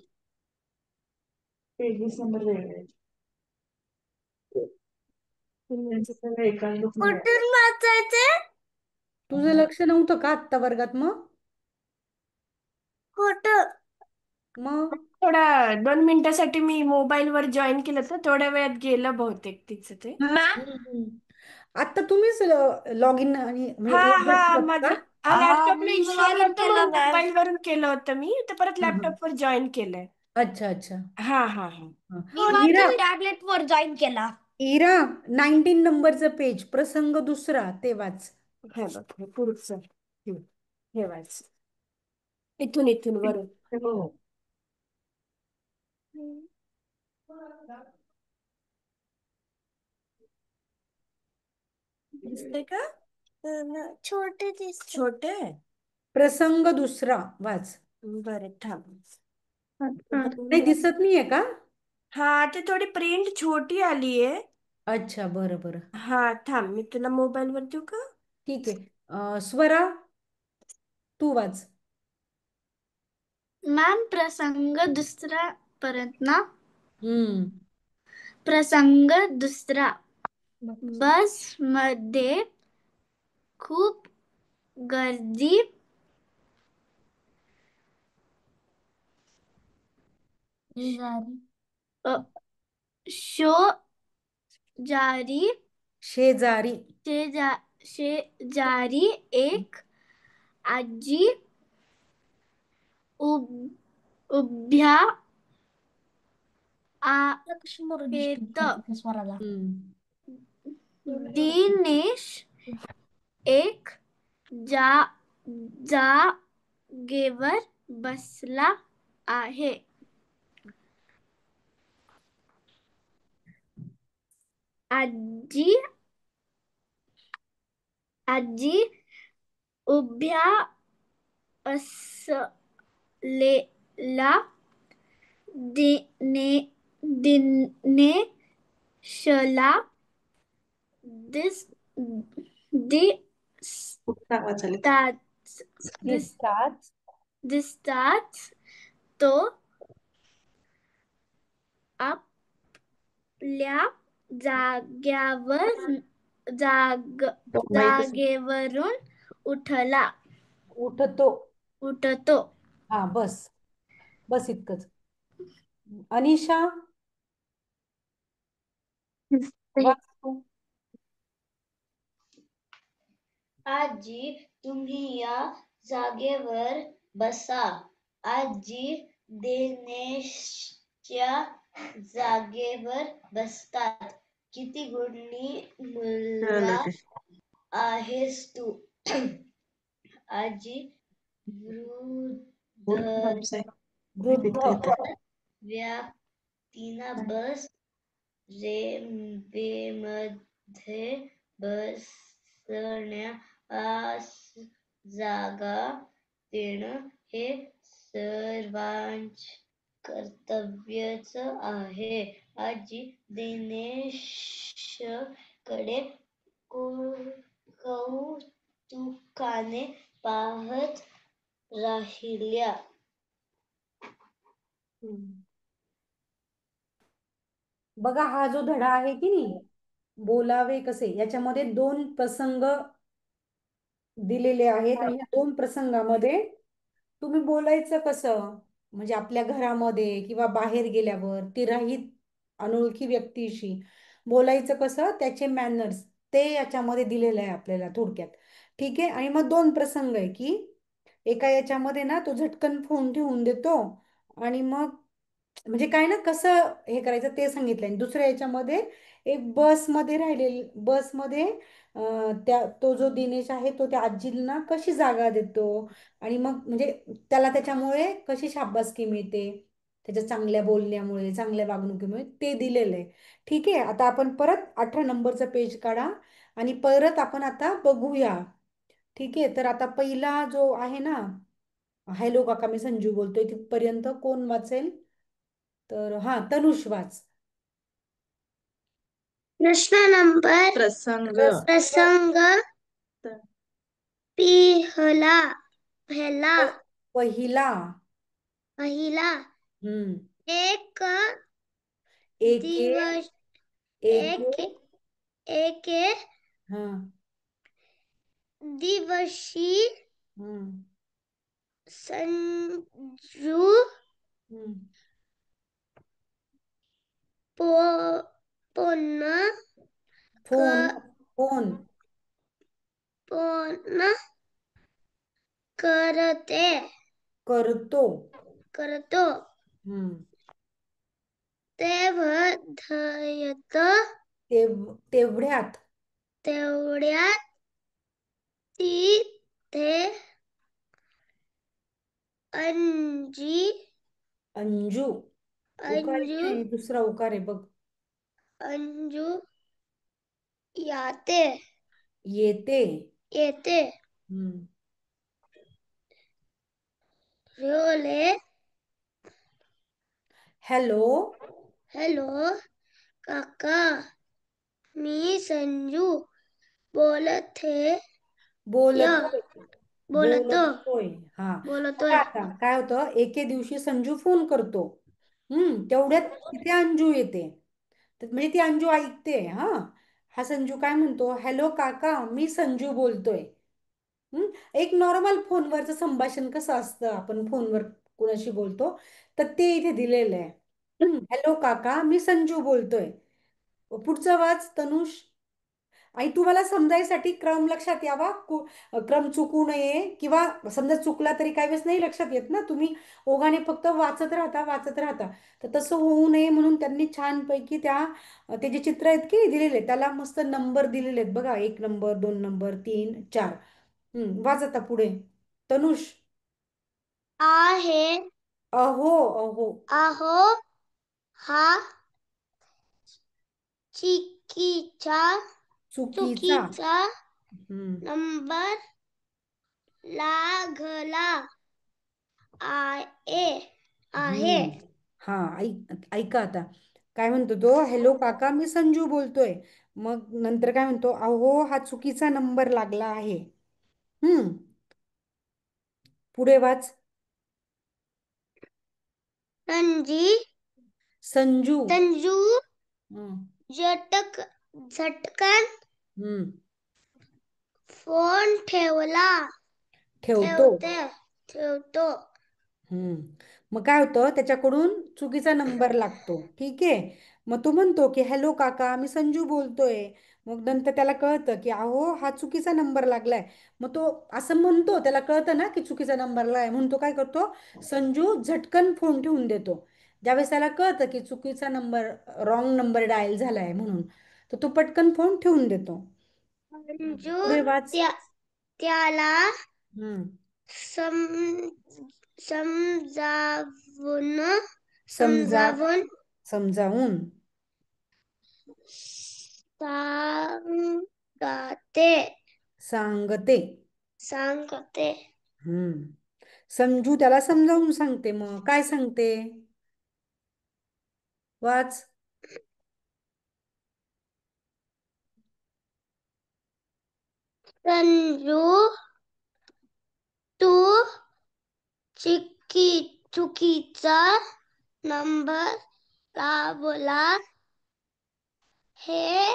Speaker 6: पेजेस नंबर वेगळे. एकांकित नाही.
Speaker 1: कुठून वाचायचे?
Speaker 3: तुझं लक्ष नव्हतं का आत्ता वर्गात मग?
Speaker 1: कुठं?
Speaker 3: मग
Speaker 7: थोडा 2 मिनिटासाठी मी मोबाईलवर जॉईन केलं तर थोड्या वेळात गेलं बहुतेक तिचं ते.
Speaker 3: आता तुम्हीच लॉग इन आणि म्हणजे
Speaker 7: हा
Speaker 3: लॉग आउट
Speaker 7: हा
Speaker 3: केलात का?
Speaker 7: माझं लॅपटॉपला
Speaker 2: मी
Speaker 7: इश्यू
Speaker 2: log
Speaker 7: आला
Speaker 2: in
Speaker 7: होता
Speaker 2: केलं
Speaker 7: मग
Speaker 2: मॅम.
Speaker 7: मोबाईल वरून केलं होतं मी तर परत
Speaker 3: हा, हा.
Speaker 7: लॅपटॉपवर जॉईन केलंय.
Speaker 3: अच्छा अच्छा
Speaker 7: हा हा हा
Speaker 3: हा.
Speaker 2: मी
Speaker 3: इरा
Speaker 2: माझ्या टॅबलेट वर जॉईन केला.
Speaker 3: इरा 19 नंबरचं पेज प्रसंग दुसरा ते वाच.
Speaker 7: हे बघ हे पुढचं हे वाच इथून वरून.
Speaker 6: हो.
Speaker 7: दिसतंय का?
Speaker 1: छोटे दिसत.
Speaker 7: छोटे
Speaker 3: प्रसंग दुसरा वाच.
Speaker 7: बरं थांब.
Speaker 3: नाही दिसत नाहीये का?
Speaker 7: हा ते थोडी प्रिंट छोटी आलीये.
Speaker 3: अच्छा बरं बरं
Speaker 7: हा थांब मी तुला मोबाईलवर देऊ का?
Speaker 3: ठीक आहे. स्वरा तू वाच.
Speaker 1: मॅम प्रसंग दुसरा परत ना.
Speaker 3: हम्म
Speaker 1: प्रसंग दुसरा.
Speaker 4: बघ.
Speaker 1: बस मध्ये खूप गर्दी अ, शो जारी
Speaker 3: शेजारी
Speaker 1: शेजारी एक आजी उभ्या आहेत.
Speaker 2: स्वराला
Speaker 3: हम्म
Speaker 1: दिनेश एक जा जागेवर बसला आहे. आजी आजी उभ्या असलेला दिनेशला दिस
Speaker 6: कुठला वाचायला?
Speaker 1: दिसताच
Speaker 3: दिसतात
Speaker 1: दिसताच तो आपल्या जागेवरून उठतो.
Speaker 3: उठतो. हा बस बस इतकंच. अनिशा वाच तू.
Speaker 1: आजी तुम्ही या जागेवर बसा. आजी दिनेशच्या जागेवर बसतात. किती गुणी मुलगा आहेस तू. आजी वृद्ध व्यक्तींना बस रेल्वेमध्ये बसण्यास जागा देणं हे सर्वांचे कर्तव्यच आहे. आजी दिनेशकडे कौतुकाने पाहत राहिल्या.
Speaker 3: बघा हा जो धडा आहे की नाही, बोलावे कसे, याच्यामध्ये 2 प्रसंग दिलेले आहेत आणि या 2 प्रसंगामध्ये तुम्ही बोलायचं कसं, म्हणजे आपल्या घरामध्ये किंवा बाहेर गेल्यावर तिराहित अनोळखी व्यक्तीशी बोलायचं कसं, त्याचे मॅनर्स ते याच्यामध्ये दिलेलं आहे आपल्याला थोडक्यात. ठीक आहे. आणि मग 2 प्रसंग आहे की एका याच्यामध्ये ना तो झटकन फोन ठेवून देतो आणि मग म्हणजे काय ना कसं हे करायचं ते सांगितलंय. आणि दुसऱ्या याच्यामध्ये एक बसमध्ये त्या तो जो दिनेश आहे तो त्या आजींना कशी जागा देतो आणि मग म्हणजे त्याला त्याच्यामुळे कशी शाबासकी मिळते, त्याच्या चांगल्या बोलण्यामुळे चांगल्या वागणुकीमुळे ते दिलेलं आहे. ठीक आहे. आता आपण परत 18 नंबरचं पेज काढा आणि परत आपण आता बघूया. ठीक आहे. तर आता पहिला जो आहे ना, हॅलो काका मी संजू बोलतोय, तिथपर्यंत कोण वाचेल? तर हा तनुष वाच.
Speaker 1: प्रश्न नंबर
Speaker 6: प्रसंग
Speaker 1: प्रसंग पहिला पहिला
Speaker 3: पहिला.
Speaker 1: पहिला
Speaker 3: हम्म.
Speaker 1: एक
Speaker 3: एके
Speaker 1: दिवस
Speaker 3: एके
Speaker 1: एक
Speaker 3: हा.
Speaker 1: दिवशी
Speaker 3: हम्म.
Speaker 1: संजू
Speaker 3: हम्म.
Speaker 1: फोन
Speaker 3: फोन फोन
Speaker 1: फोन करते
Speaker 3: करतो.
Speaker 1: करतो.
Speaker 3: हम्म. तेवढ्यात
Speaker 1: तेवढ्यात तिथे अंजी
Speaker 3: अंजू. उकार
Speaker 1: अंजू
Speaker 3: आहे, दुसरा उकार आहे बघ.
Speaker 1: अंजू याते
Speaker 3: येते.
Speaker 1: येते.
Speaker 3: हम्म.
Speaker 1: रोले
Speaker 3: हॅलो
Speaker 1: हॅलो काका मी संजू बोलते या
Speaker 3: बोलतोय.
Speaker 1: बोलतो
Speaker 3: बोलतोय. हा.
Speaker 1: बोलतोय.
Speaker 3: बघा आता काय होतं, एके दिवशी संजू फोन करतो. तेवढ्यात तिथे अंजू येते. तर म्हणजे ती अंजू ऐकते. हा संजू काय म्हणतो, हॅलो काका मी संजू बोलतोय. एक नॉर्मल फोनवरचं संभाषण कसं असतं, आपण फोनवर कोणाशी बोलतो, तर ते इथे दिलेलं आहे. हॅलो काका मी संजू बोलतोय. पुढचं वाच तनुष. आणि तुम्हाला समजायसाठी क्रम लक्षात यावा, क्रम चुकू नये, किंवा समजा चुकला तरी काही वेळेस नाही लक्षात येत ना, तुम्ही ओघाने फक्त वाचत राहता. तर तसं होऊ नये म्हणून त्यांनी छानपैकी ते जे चित्र आहेत की दिलेले आहेत, त्याला मस्त नंबर दिलेले आहेत बघा. 1 नंबर, 2 नंबर, 3, 4. वाच आता पुढे तनुष.
Speaker 1: आहे
Speaker 3: अहो अहो
Speaker 1: आहो हा चिकीचा
Speaker 3: चुकीचा.
Speaker 1: चुकीचा
Speaker 3: हम्म.
Speaker 1: नंबर लागला आहे.
Speaker 3: हा ऐका आता काय म्हणतो तो, हॅलो काका मी संजू बोलतोय. मग नंतर काय म्हणतो, अहो हा चुकीचा नंबर लागला आहे. हम्म. पुढे वाच.
Speaker 1: रणजी
Speaker 3: संजू.
Speaker 1: संजू
Speaker 3: हम्म.
Speaker 1: झटकन
Speaker 3: हम्म.
Speaker 1: फोन
Speaker 3: ठेवतो.
Speaker 1: ठेवतो.
Speaker 3: मग काय होतं, त्याच्याकडून चुकीचा नंबर लागतो. ठीक आहे. मग तो म्हणतो की हॅलो काका, मी संजू बोलतोय. मग नंतर त्याला कळतं की अहो हा चुकीचा नंबर लागलाय. मग तो असं म्हणतो, त्याला कळतं ना की चुकीचा नंबर लागलाय, म्हणून तो काय करतो, संजू झटकन फोन ठेवून देतो. ज्यावेळेस त्याला कळतं की चुकीचा नंबर, रॉंग नंबर डायल झालाय म्हणून, तर तो पटकन फोन ठेवून देतो.
Speaker 1: अंजू
Speaker 3: पुढे वाच.
Speaker 1: त्याला
Speaker 3: हम्म.
Speaker 1: सम समजावून
Speaker 3: समजा
Speaker 1: समजावून
Speaker 3: समजावून
Speaker 1: सांगते
Speaker 3: सांगते.
Speaker 1: सांगते.
Speaker 3: हम्म. संजू त्याला समजावून सांगते. मग काय सांगते? वाच.
Speaker 1: संजू तू चुकीचा नंबर लावला हे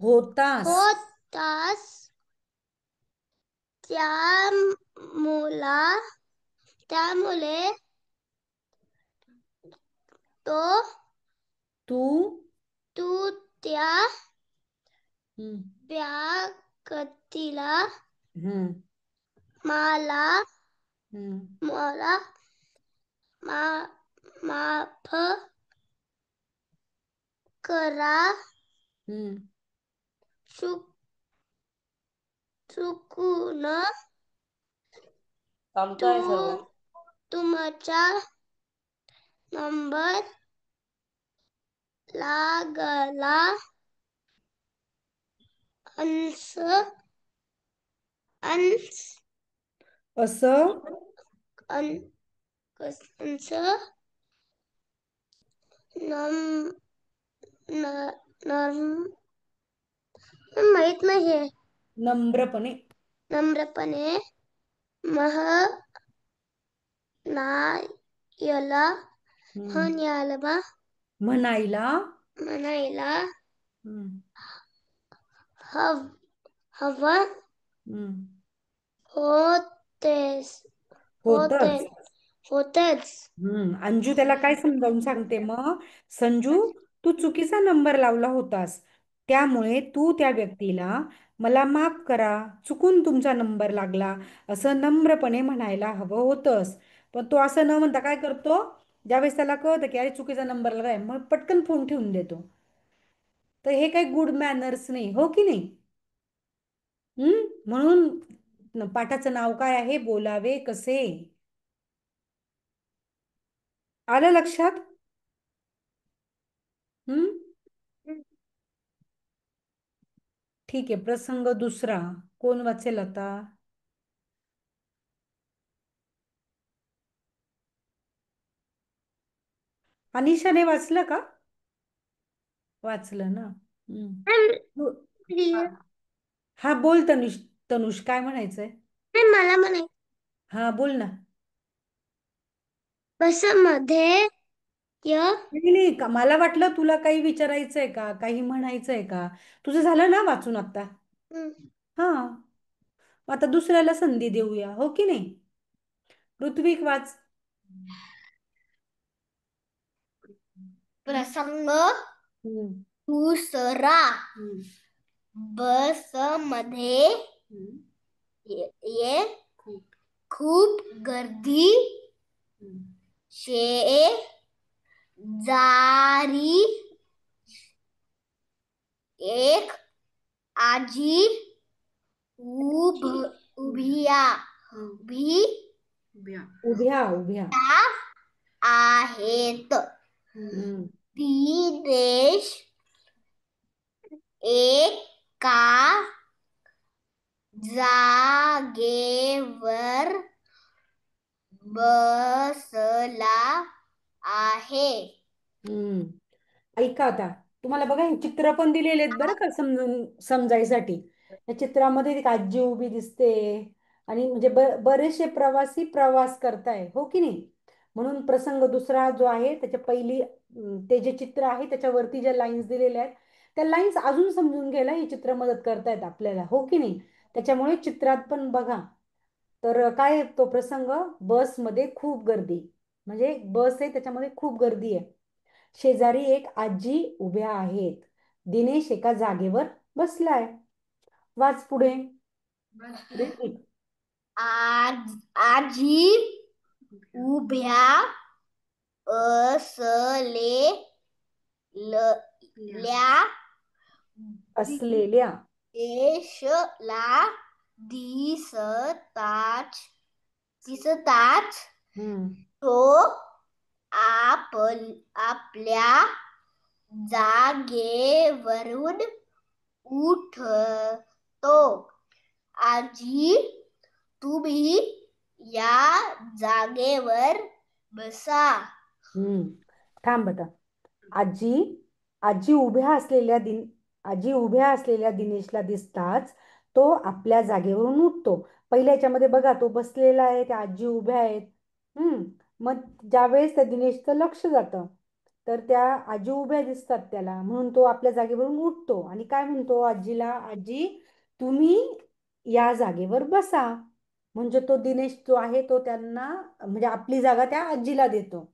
Speaker 3: होतास.
Speaker 1: होतास त्यामुळे तो
Speaker 3: तू
Speaker 1: तू त्या
Speaker 3: हम्म.
Speaker 1: व्यक्तीला
Speaker 3: हम्म.
Speaker 1: मला
Speaker 3: हम्म.
Speaker 1: मला मा- माफ करा.
Speaker 3: हम्म.
Speaker 1: चुक चुकून
Speaker 7: संपतोय सर्व.
Speaker 1: तुमचा नंबर लागला अंस अंस
Speaker 3: असं
Speaker 1: अं- अंस नम न- नम माहित नाही.
Speaker 3: नम्रपणे.
Speaker 1: नम्रपणे म्हणायला
Speaker 3: हम्म.
Speaker 1: म्हणायला
Speaker 3: म्हणायला
Speaker 1: म्हणायला
Speaker 3: हम्म.
Speaker 1: हव हवं
Speaker 3: हम्म.
Speaker 1: होतेच होते
Speaker 3: होतच.
Speaker 1: होतेच.
Speaker 3: अंजू त्याला काय समजावून सांगते मग, संजू तू चुकीचा नंबर लावला होतास, त्यामुळे तू त्या व्यक्तीला मला माफ करा, चुकून तुमचा नंबर लागला, असं नम्रपणे म्हणायला हवं होतंस. पण तो असं न म्हणता काय करतो, ज्यावेळेस त्याला कळतं की अरे चुकीचा नंबर लागलाय, मग पटकन फोन ठेवून देतो. तर हे काही गुड मॅनर्स नाही, हो की नाही? म्हणून पाठाचं नाव काय आहे, बोलावे कसे. आलं लक्षात? हम्म. ठीक आहे. प्रसंग दुसरा कोण वाचेल आता? अनिशाने वाचलं का? वाचलं ना. हा हा, बोल तनुष. तनुष काय म्हणायचंय?
Speaker 1: मला म्हणाय
Speaker 3: हा बोल ना.
Speaker 1: बसमध्ये य
Speaker 3: नाही नाही का, मला वाटलं तुला काही विचारायचंय का, काही म्हणायचंय का. तुझं झालं ना वाचून आता? हा, आता दुसऱ्याला संधी देऊया, हो की नाही? ऋत्विक वाच.
Speaker 2: प्रसंग
Speaker 3: हम्म.
Speaker 2: दुसरा.
Speaker 3: हम्म.
Speaker 2: बसमध्ये
Speaker 3: हम्म.
Speaker 2: ये खूप गर्दी शेजारी एक आजी उभिया
Speaker 3: उभ्या उभ्या.
Speaker 2: आहेत.
Speaker 3: हम्म.
Speaker 2: ती देश एका जागेवर बसला आहे.
Speaker 3: हम्म. ऐका आता, तुम्हाला बघा हे चित्र पण दिलेले आहेत बरं का, समजायसाठी. या चित्रामध्ये एक आजी उभी दिसते आणि म्हणजे बरेचसे प्रवासी प्रवास करताय, हो की नाही? म्हणून प्रसंग दुसरा जो आहे त्याच्या पहिली ते जे चित्र आहे त्याच्यावरती ज्या लाईन्स दिलेल्या आहेत, त्या लाईन्स अजून समजून घ्यायला ही चित्र मदत करतायत आपल्याला, हो की नाही? त्याच्यामुळे चित्रात पण बघा. तर काय आहे तो प्रसंग, बसमध्ये खूप गर्दी, म्हणजे बस आहे त्याच्यामध्ये खूप गर्दी आहे. शेजारी एक आजी उभ्या आहेत. दिनेश एका जागेवर बसलाय. वाच पुढे. पुढे.
Speaker 1: आजी उभ्या असलेल्या
Speaker 3: असलेल्या
Speaker 1: देशला दिसताच
Speaker 3: हम्म
Speaker 1: तो आपल्या जागेवरून उठतो. आजी, तुम्ही या जागेवर बसा.
Speaker 3: थांब आता. आजी आजी उभ्या असलेल्या आजी उभ्या असलेल्या दिनेशला दिसताच तो आपल्या जागेवरून उठतो. पहिल्या याच्यामध्ये बघा, तो बसलेला आहे, त्या आजी उभ्या आहेत. मग ज्यावेळेस त्या दिनेशचं लक्ष जातं, तर त्या आजी उभ्या दिसतात त्याला, म्हणून तो आपल्या जागेवरून उठतो आणि काय म्हणतो आजीला, आजी तुम्ही या जागेवर बसा. म्हणजे तो दिनेश जो आहे तो त्यांना, म्हणजे आपली जागा त्या आजीला देतो.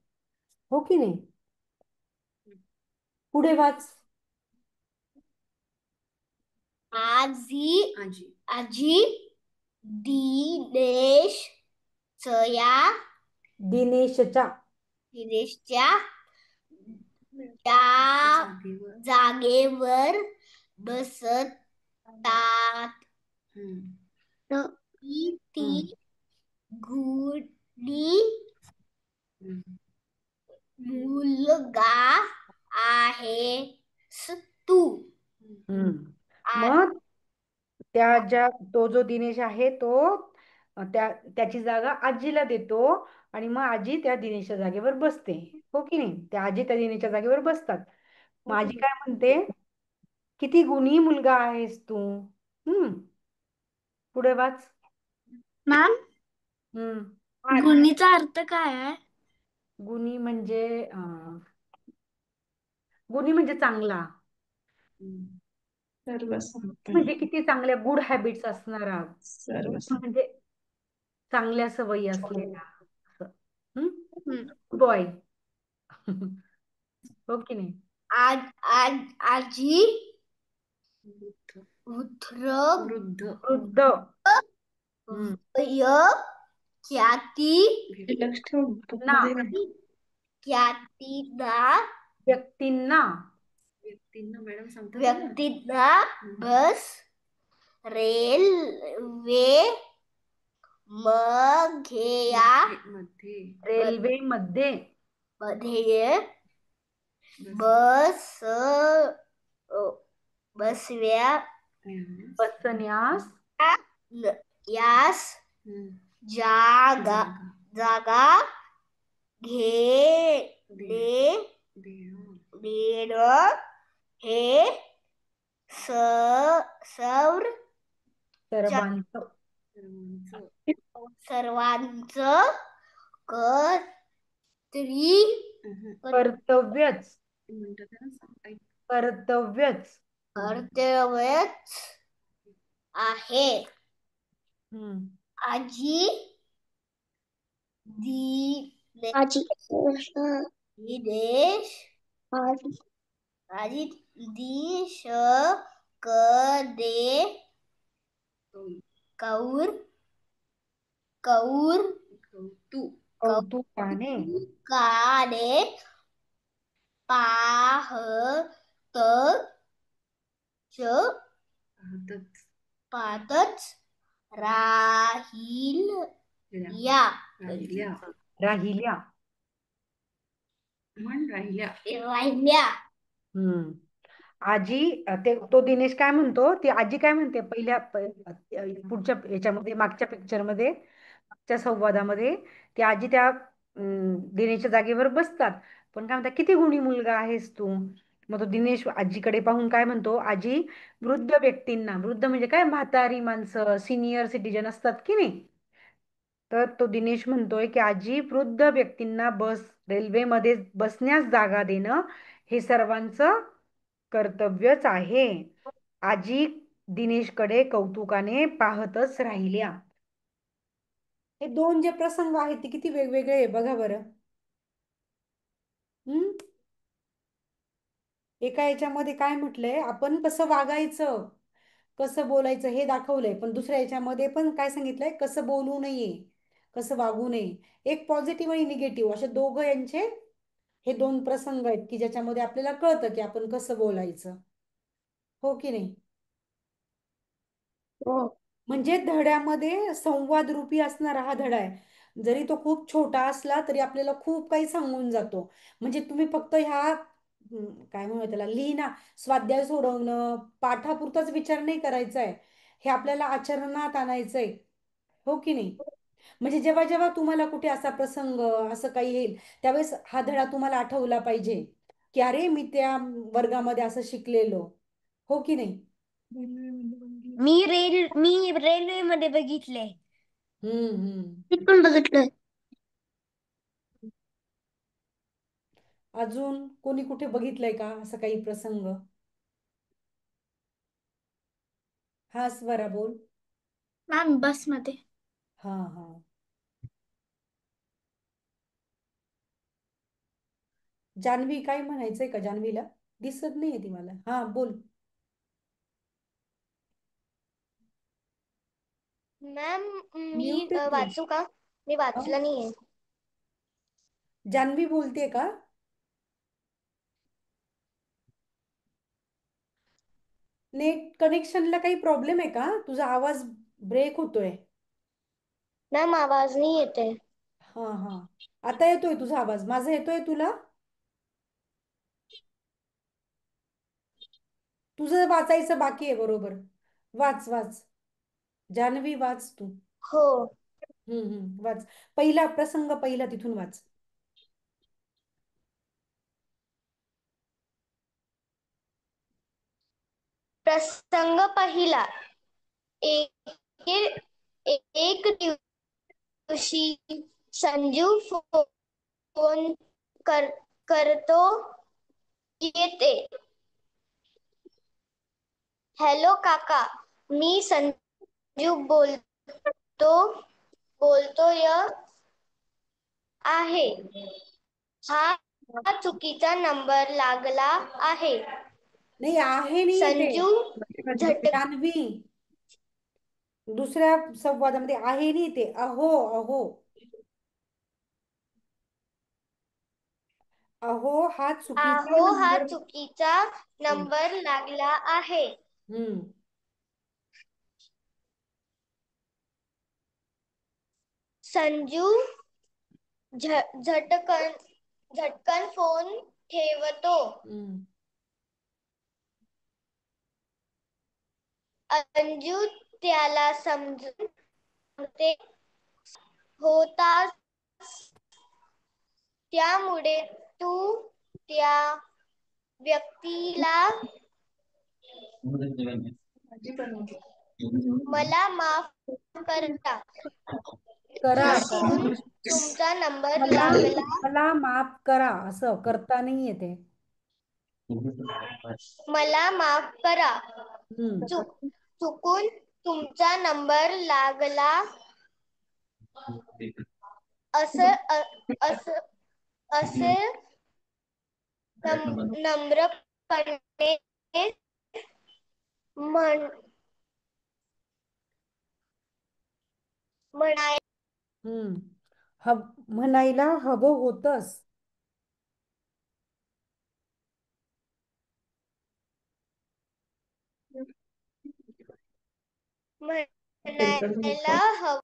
Speaker 3: हो की नाही? पुढे वाच.
Speaker 1: आजी दिनेशच्या त्या जागेवर बसतात. ती गुणी मुलगा आहेस तू.
Speaker 3: मग तो जो दिनेश आहे तो त्याची जागा आजीला देतो आणि मग आजी त्या दिनेशच्या जागेवर बसते. हो की नाही? त्या आजी त्या दिनेशच्या जागेवर बसतात. मग आजी काय म्हणते, किती गुणी मुलगा आहेस तू. पुढे वाच.
Speaker 1: मॅम, गुणीचा अर्थ काय आहे?
Speaker 3: गुणी म्हणजे गुणी म्हणजे चांगला,
Speaker 6: सर्वसंपन्न.
Speaker 3: म्हणजे किती चांगल्या गुड हॅबिट्स असणारा,
Speaker 6: सर्वसंपन्न.
Speaker 3: म्हणजे चांगल्या सवयी असलेला असं. बॉय. हो की नाही?
Speaker 1: आजी
Speaker 3: वृद्ध.
Speaker 1: वय ख्याती
Speaker 6: लक्ष ठेव
Speaker 3: ना
Speaker 1: व्यक्तींना बस, रेल्वे
Speaker 3: रेल्वेमध्ये बसण्यास
Speaker 1: यास जागा देणं हे सर्वांचं
Speaker 3: कर्तव्यच
Speaker 1: आहे. आजी दिनेश कदे
Speaker 3: कौतुकाने
Speaker 1: पाहतच
Speaker 3: राहिल्या. आजी तो दिनेश काय म्हणतो, ती आजी काय म्हणते पुढच्या याच्यामध्ये, मागच्या पिक्चरमध्ये, मागच्या संवादामध्ये ती आजी त्या दिनेशच्या जागेवर बसतात. पण काय म्हणतात, किती गुणी मुलगा आहेस तू. मग तो दिनेश आजीकडे पाहून काय म्हणतो, आजी वृद्ध व्यक्तींना, वृद्ध म्हणजे काय, म्हातारी माणसं, सिनियर सिटीजन असतात की नाही, तर तो दिनेश म्हणतोय की आजी वृद्ध व्यक्तींना रेल्वेमध्ये बसण्यास जागा देणं हे सर्वांचं कर्तव्यच आहे. आजी दिनेशकडे कौतुकाने पाहतच राहिल्या. हे दोन जे प्रसंग आहेत ते किती वेगवेगळे आहे बघा बरं. एका याच्यामध्ये काय म्हटलंय, आपण कसं वागायचं, कसं बोलायचं हे दाखवलंय, पण दुसऱ्या याच्यामध्ये पण काय सांगितलंय, कसं बोलू नये, कसं वागू नये. एक पॉझिटिव्ह आणि निगेटिव्ह असे दोघं यांचे हे दोन प्रसंग आहेत की ज्याच्यामध्ये आपल्याला कळतं की आपण कसं बोलायचं. हो की नाही?
Speaker 7: हो.
Speaker 3: म्हणजे धड्यामध्ये संवाद रूपी असणारा हा धडा आहे. जरी तो खूप छोटा असला तरी आपल्याला खूप काही सांगून जातो. म्हणजे तुम्ही फक्त ह्या काय म्हणू त्याला, लिहिणं, स्वाध्याय सोडवणं, पाठापुरताच विचार नाही करायचा आहे. हे आपल्याला आचरणात आणायचंय. हो की नाही? म्हणजे जेव्हा जेव्हा तुम्हाला कुठे असा प्रसंग असं काही येईल त्यावेळेस हा धडा तुम्हाला आठवला पाहिजे की अरे मी त्या वर्गामध्ये असं शिकलेलो. हो की नाही?
Speaker 2: मी रेल्वे मध्ये बघितले.
Speaker 3: हम्म.
Speaker 1: मी पण बघितलंय.
Speaker 3: अजून कोणी कुठे बघितलंय का असं काही प्रसंग? हा स्वरा बोल.
Speaker 1: मॅम बस मध्ये.
Speaker 3: हा हा. जान्हवी काय म्हणायचंय का जान्हवीला? दिसत नाहीये ती मला. हा बोल.
Speaker 1: मॅम मी
Speaker 3: म्यूट आहे तू.
Speaker 1: वाचू का? मी
Speaker 3: हा?
Speaker 1: वाचलं नाहीये.
Speaker 3: जान्हवी बोलतेय का? नेट कनेक्शनला काही प्रॉब्लेम आहे का? तुझा आवाज ब्रेक होतोय.
Speaker 1: मॅम आवाज नाही येते.
Speaker 3: हा हा. आता येतोय तुझा आवाज. माझा येतोय तुला? तुझं वाचायचं बाकी आहे बरोबर. वाच वाच. जान्हवी वाच तू.
Speaker 1: हो.
Speaker 3: वाच. पहिला प्रसंग पहिला तिथून वाच.
Speaker 1: प्रसंग पहिला. एक एक दिवशी संजू फोन करतो येते. हॅलो काका, मी संजू बोलतोय आहे. हा चुकीचा नंबर लागला आहे.
Speaker 3: नाही आहे नाही येते.
Speaker 1: संजू झटक
Speaker 3: जान्हवी दुसऱ्या संवादामध्ये आहे नाही ते अहो अहो अहो हा चुकीचा
Speaker 1: हा
Speaker 3: नंबर.
Speaker 1: चुकीचा नंबर लागला आहे.
Speaker 3: हम्म
Speaker 1: संजू झटकन फोन ठेवतो.
Speaker 3: हम्म
Speaker 1: अंजू त्याला समजून सांगते होतास, त्यामुळे तू त्या व्यक्तीला मला माफ करा.
Speaker 3: करा करा.
Speaker 1: चुकून तुमचा नंबर
Speaker 3: मला
Speaker 1: लागला.
Speaker 3: मला माफ करा असं करता नाही येते.
Speaker 1: मला माफ करा.
Speaker 3: हम्म
Speaker 1: चुकून तुमचा नंबर लागला असं असं असे नम्रपणे म्हण म्हणाय
Speaker 3: हम्म म्हणायला हवं होतंस.
Speaker 1: म्हणायला हवं.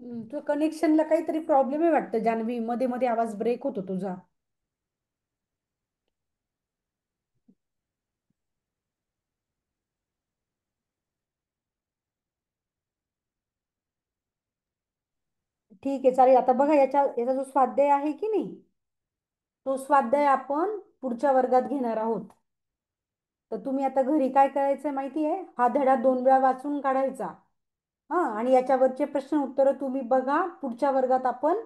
Speaker 3: तुझ्या कनेक्शनला काहीतरी प्रॉब्लेम आहे वाटतं जान्हवी. मध्ये मध्ये आवाज ब्रेक होतो तुझा. ठीक आहे चालेल. आता बघा याचा जो स्वाध्याय आहे की नाही, तो स्वाध्याय आपण पुढच्या वर्गात घेणार आहोत. तर तुम्ही आता घरी काय करायचं माहिती आहे, हा धडा 2 वेळा वाचून काढायचा. हा आणि याच्यावरचे प्रश्न उत्तरं तुम्ही बघा. पुढच्या वर्गात आपण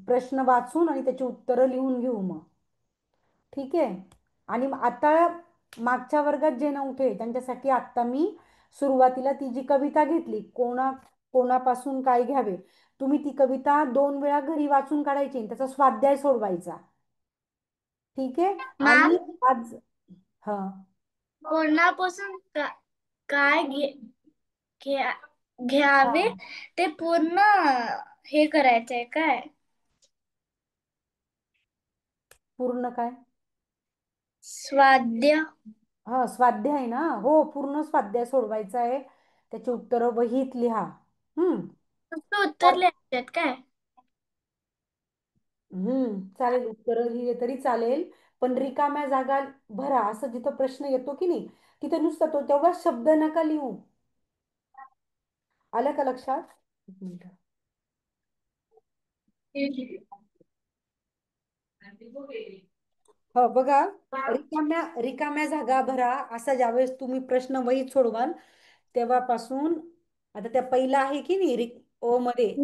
Speaker 3: प्रश्न वाचून आणि त्याची उत्तरं लिहून घेऊ मग. ठीक आहे. आणि आता मागच्या वर्गात जे नव्हते त्यांच्यासाठी आता मी सुरुवातीला ती जी कविता घेतली, कोणापासून काय घ्यावे. तुम्ही ती कविता 2 वेळा घरी वाचून काढायची आणि त्याचा स्वाध्याय सोडवायचा. ठीक आहे. आणि
Speaker 1: मॅम
Speaker 3: आज हा
Speaker 1: कोणापासून काय घ्या-
Speaker 3: हा
Speaker 1: घ्यावे ते पूर्ण हे करायचंय काय?
Speaker 3: पूर्ण काय?
Speaker 1: स्वाध्याय.
Speaker 3: हा स्वाध्याय ना, हो पूर्ण स्वाध्याय सोडवायचा आहे. त्याची उत्तरं वहीत लिहा. हम्म.
Speaker 1: नुसतं उत्तर लिहायच्यात काय?
Speaker 3: चालेल, उत्तरं लिहिले तरी चालेल. पण रिकाम्या जागा भरा, असं जिथं प्रश्न येतो की नाही तिथे नुसतं तो तेवढा शब्द नका लिहू. आलं का लक्षात? एक मिनिट. हो बघा, रिकाम्या रिकाम्या जागा भरा असा ज्यावेळेस तुम्ही प्रश्न वहीत सोडवाल तेव्हापासून. आता त्या पहिला आहे की नाही ओ मध्ये,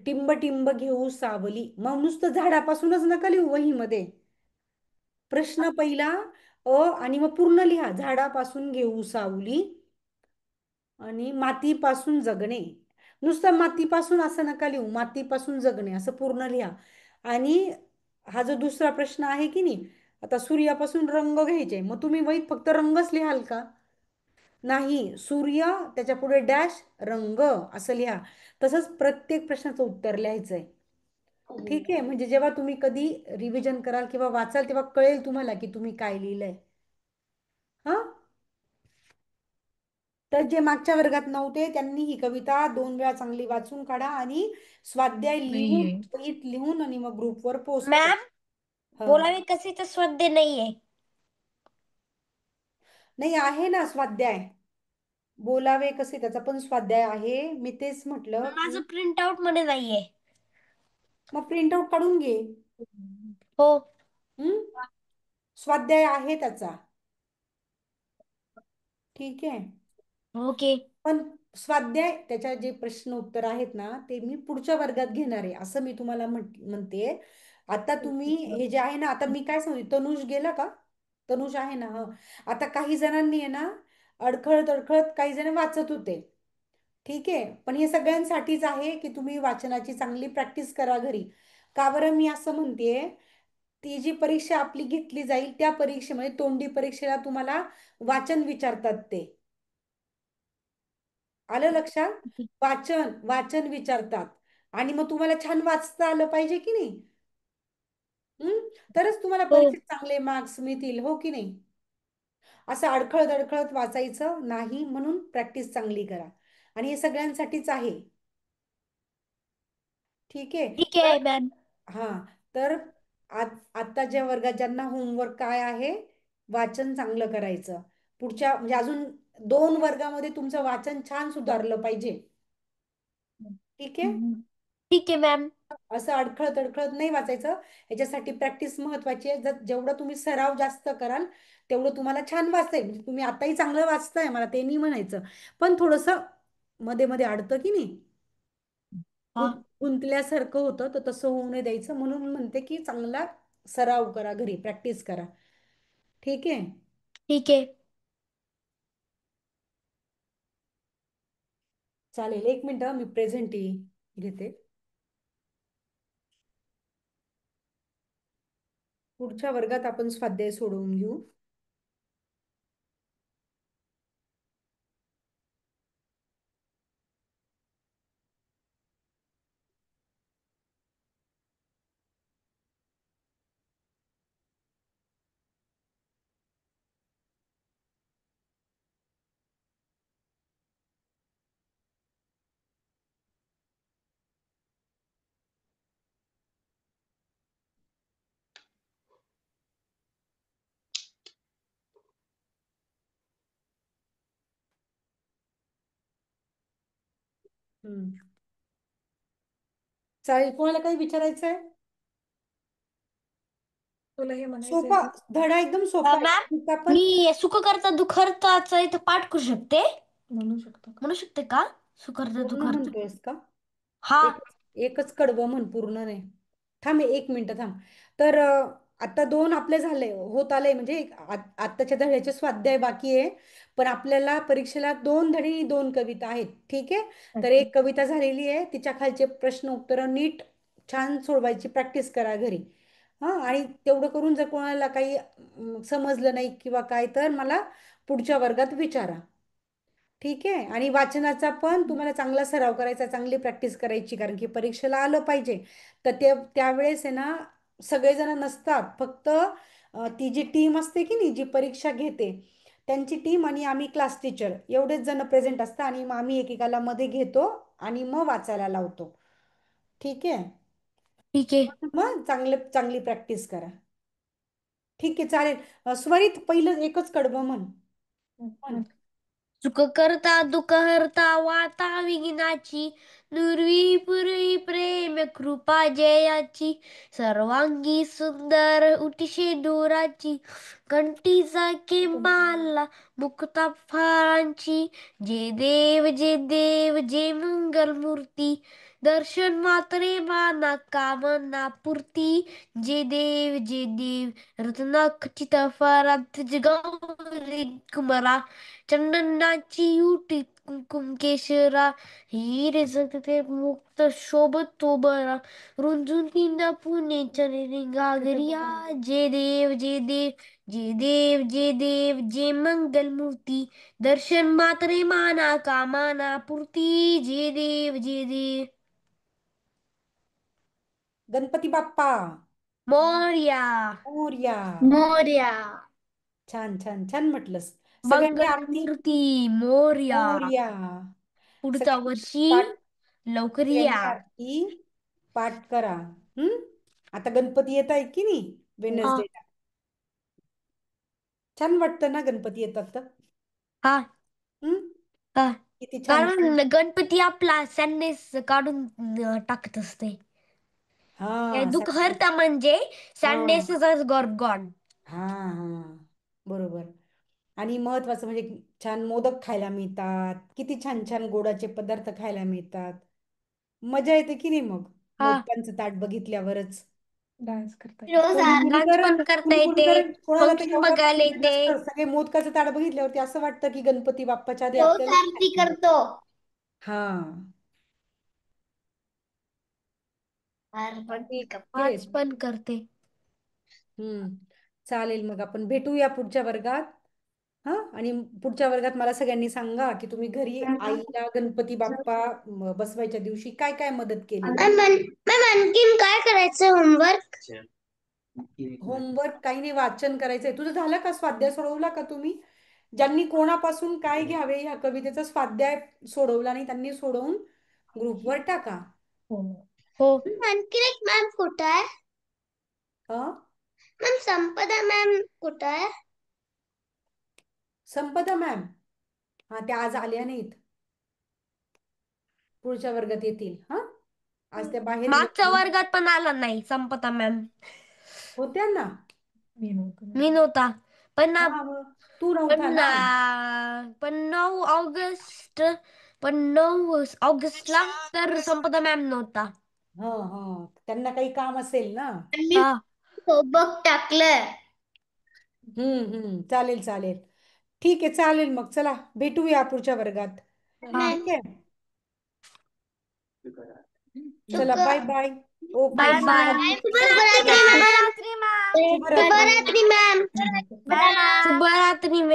Speaker 3: टिंब टिंब घेऊ सावली, मग नुसतं झाडापासूनच नका लिहू वहीमध्ये. प्रश्न पहिला आणि मग पूर्ण लिहा. झाडापासून घेऊ सावली आणि मातीपासून जगणे. नुसतं मातीपासून असं नका लिहू, मातीपासून जगणे असं पूर्ण लिहा. आणि हा जो दुसरा प्रश्न आहे की नाही, आता सूर्यापासून रंग घ्यायचे, मग तुम्ही वहीत फक्त रंगच लिहाल का? नाही, सूर्य त्याच्या पुढे डॅश रंग असं लिहा. तसंच प्रत्येक प्रश्नाचं उत्तर लिहायचंय. ठीक आहे. म्हणजे जेव्हा तुम्ही कधी रिव्हिजन कराल किंवा वाचाल तेव्हा कळेल तुम्हाला की तुम्ही काय लिहिलंय. हा, तर जे मागच्या वर्गात नव्हते त्यांनी ही कविता 2 वेळा चांगली वाचून काढा आणि स्वाध्याय लिहून
Speaker 4: नाहीये.
Speaker 3: वहीत लिहून आणि मग ग्रुपवर पोस्ट करा.
Speaker 2: मॅम
Speaker 3: हा,
Speaker 2: बोलावे कसे तर स्वाध्याय नाहीये.
Speaker 3: नाही आहे ना स्वाध्याय. बोलावे कसे त्याचा पण स्वाध्याय आहे. मी तेच म्हटलं की
Speaker 2: माझं प्रिंट आउट मध्ये नाहीये.
Speaker 3: मग प्रिंट आउट काढून घे.
Speaker 2: हो.
Speaker 3: हम्म, स्वाध्याय आहे त्याचा. ठीक आहे.
Speaker 2: ओके.
Speaker 3: पण स्वाध्याय त्याच्या जे प्रश्न उत्तर आहेत ना ते मी पुढच्या वर्गात घेणार आहे असं मी तुम्हाला म्हणते. आता तुम्ही हे जे आहे ना, आता मी काय सांगते, तनुष गेला का? तनुष आहे ना? हा, आता काही जणांनी आहे ना अडखळत अडखळत काही जण वाचत होते. ठीक आहे. पण हे सगळ्यांसाठीच आहे की तुम्ही वाचनाची चांगली प्रॅक्टिस करा घरी. का बरं मी असं म्हणतेय, ती जी परीक्षा आपली घेतली जाईल त्या परीक्षेमध्ये तोंडी परीक्षेला तुम्हाला वाचन विचारतात ते. आलं लक्षात? वाचन वाचन विचारतात. आणि मग तुम्हाला छान वाचता आलं पाहिजे की नाही. तरच तुम्हाला
Speaker 2: हो.
Speaker 3: परीक्षेत चांगले मार्क्स मिळतील, हो की नाही. असं अडखळत अडखळत वाचायचं नाही, म्हणून प्रॅक्टिस चांगली करा. आणि हे सगळ्यांसाठीच आहे. ठीक आहे.
Speaker 2: ठीक
Speaker 3: तर
Speaker 2: आहे मॅम.
Speaker 3: हा, तर आत्ताच्या वर्गात ज्यांना होमवर्क काय आहे, वाचन चांगलं करायचं. पुढच्या म्हणजे अजून 2 वर्गामध्ये तुमचं वाचन छान सुधारलं पाहिजे. ठीक आहे.
Speaker 2: ठीक आहे मॅम.
Speaker 3: असं अडखळत अडखळत नाही वाचायचं. ह्याच्यासाठी प्रॅक्टिस महत्वाची आहे. जेवढं तुम्ही सराव जास्त कराल तेवढं तुम्हाला छान वाचता येईल. म्हणजे तुम्ही आताही चांगलं वाचताय, मला ते नाही म्हणायचं, पण थोडंसं मध्ये मध्ये अडतं की नाही,
Speaker 2: हा.
Speaker 3: गुंतल्यासारखं होतं, तर तसं होऊ नये द्यायचं. म्हणून म्हणते की चांगला सराव करा घरी, प्रॅक्टिस करा. ठीक आहे.
Speaker 2: ठीक आहे.
Speaker 3: चालेल, 1 मिनिट मी प्रेझेंट घेते. पुढच्या वर्गात आपण स्वाध्याय सोडवून घेऊ. हम्म. चालेल, कोणाला काही विचारायचं आहे?
Speaker 4: तुला हे म्हणायचंय
Speaker 3: सोपा
Speaker 4: का?
Speaker 3: धडा, एकदम सोपा
Speaker 2: मॅम
Speaker 3: आहे. आपण
Speaker 2: मी सुखकर्ता दुखहर्ताचा इथं पाठ करू शकते.
Speaker 4: म्हणू शकतो का?
Speaker 2: म्हणू शकते का? सुखकर्ता
Speaker 3: पूर्ण
Speaker 2: दुखहर्ता.
Speaker 3: म्हणतोयस का?
Speaker 2: हा.
Speaker 3: एक एकच कडवं म्हण, पूर्ण नाही. थांब 1 मिनिट थांब. तर आता 2 आपले झाले होत आले म्हणजे आत्ताच्या धड्याचे स्वाध्याय बाकी आहे. पण आपल्याला परीक्षेला 2 धडी 2 कविता आहेत. ठीक आहे. तर एक कविता झालेली आहे, तिच्या खालचे प्रश्न उत्तर नीट छान सोडवायची प्रॅक्टिस करा घरी. हां, आणि तेवढं करून जर कोणाला काही समजलं नाही किंवा काय तर मला पुढच्या वर्गात विचारा. ठीक आहे. आणि वाचनाचा पण तुम्हाला चांगला सराव करायचा, चांगली प्रॅक्टिस करायची, कारण की परीक्षेला आलं पाहिजे. तर ते त्यावेळेस आहे ना, सगळेजण नसतात, फक्त ती जी टीम असते की नाही, जी परीक्षा घेते त्यांची टीम आणि आम्ही क्लास टीचर एवढेच जण प्रेझेंट असतात, आणि मग आम्ही एकेकाला मध्ये घेतो आणि मग वाचायला लावतो. ठीक आहे.
Speaker 2: ठीक आहे.
Speaker 3: मग चांगली प्रॅक्टिस करा. ठीक आहे, चालेल. स्वरित पहिलं एकच कडवं म्हण. म्हण.
Speaker 2: सुख करता दुःख हरता वार्ता विघ्नाची, नुरवी पुरवी प्रेम कृपा जयाची, सर्वांगी सुंदर उटिशे डोराची, कंठीचा माला मुक्ता फळांची, जे देव जे मंगल मूर्ती, दर्शन मात्रे माना कामना पूर्ती, जे देव रत्नाखचित फरांत गौरी कुमरा, चंदनाची युटी कुंकुम केशरा, हिरे सतते मुक्त शोभतो बरा, रुंजून पिंदा पुणे चरणी गागरिया, जे मंगल मूर्ती, दर्शन मात्रे माना कामना पूर्ती, जे देव
Speaker 3: गणपती बाप्पा
Speaker 2: मोरया.
Speaker 3: मोरया.
Speaker 1: मोरया.
Speaker 3: छान छान छान म्हटलंस. सगळ्यांनी
Speaker 2: मंगल
Speaker 3: आरती
Speaker 2: मूर्ती मोरया.
Speaker 3: मोरया.
Speaker 2: पुढच्या
Speaker 3: सगळ्यांनी
Speaker 2: वर्षी
Speaker 3: पाठ
Speaker 2: लवकर
Speaker 3: सगळ्यांनी
Speaker 2: या.
Speaker 3: आरती पाठ करा. आता गणपती येत आहेत की नाही,
Speaker 2: हा
Speaker 3: वेनसडेला. छान वाटतं ना गणपती येतात तर.
Speaker 2: हा
Speaker 3: हम्म
Speaker 2: हा.
Speaker 3: किती छान छान.
Speaker 2: कारण गणपती आपला सॅडनेस काढून टाकत असते. हे
Speaker 3: हा
Speaker 2: दुःख हरता म्हणजे
Speaker 3: हा
Speaker 2: सॅडनेस इज गॉड.
Speaker 3: हा हा बरोबर. आणि महत्वाचं म्हणजे छान मोदक खायला मिळतात, किती छान छान गोडाचे पदार्थ खायला मिळतात. मजा येते की नाही मग
Speaker 2: हा.
Speaker 3: मोदकांचं ताट बघितल्यावरच.
Speaker 4: डान्स करता
Speaker 1: रोज
Speaker 3: कोणी कोणी
Speaker 2: डान्स
Speaker 3: तर
Speaker 2: पण करता
Speaker 3: कोणी कोणी
Speaker 2: येते,
Speaker 3: तर कोणाला तर
Speaker 2: फंक्शन
Speaker 3: एवढा
Speaker 2: बघायला
Speaker 3: इंटरेस्ट
Speaker 2: येते.
Speaker 3: असतं, सगळे मोदकाचं ताट बघितल्यावरती असं वाटतं की गणपती बाप्पाच्या आधी
Speaker 1: रोज
Speaker 3: आपल्याला
Speaker 1: आरती करतो.
Speaker 3: हा ठीक आहे.
Speaker 2: आज पण करते.
Speaker 3: हम्म चालेल, मग आपण भेटूया पुढच्या वर्गात. हा, आणि पुढच्या वर्गात मला सगळ्यांनी सांगा की तुम्ही घरी आईला गणपती बाप्पा बसवायच्या दिवशी काय काय मदत केली.
Speaker 1: मॅम आणखीन काय करायचं होमवर्क?
Speaker 3: होमवर्क काही नाही, वाचन करायचंय. तुझं झालं का स्वाध्याय, सोडवला का तुम्ही? ज्यांनी कोणापासून काय घ्यावे ह्या कवितेचा स्वाध्याय सोडवला नाही त्यांनी सोडवून ग्रुपवर टाका.
Speaker 2: हो.
Speaker 1: आणखीन एक मॅम कुठं आहे?
Speaker 3: हा,
Speaker 1: मॅम संपदा मॅम कुठं आहे?
Speaker 3: संपदा मॅम, हा त्या आज आल्या नाहीत, पुढच्या वर्गात येतील. हा, आज त्या बाहेर
Speaker 2: मागच्या
Speaker 3: गेल्या
Speaker 2: वर्गात पण आला नाही संपता मॅम.
Speaker 3: होत्या ना.
Speaker 2: मी नव्हता. पण
Speaker 3: हा, मग तू नव्हता
Speaker 2: पण
Speaker 3: ना.
Speaker 2: पण 9 ऑगस्ट पण 9 ऑगस्टला तर संपदा मॅम नव्हता.
Speaker 3: हा हा, त्यांना काही काम असेल ना.
Speaker 2: हा.
Speaker 1: सोबत टाकलं.
Speaker 3: चालेल चालेल. ठीक आहे, चालेल. मग चला भेटूया पुढच्या वर्गात.
Speaker 2: हा.
Speaker 3: ठीक आहे, चला bye bye. Okay,
Speaker 2: bye bye.
Speaker 1: शुभरात्री मॅम.
Speaker 3: शुभरात्री.
Speaker 1: शुभरात्री मॅम.
Speaker 2: शुभरात्री मॅम.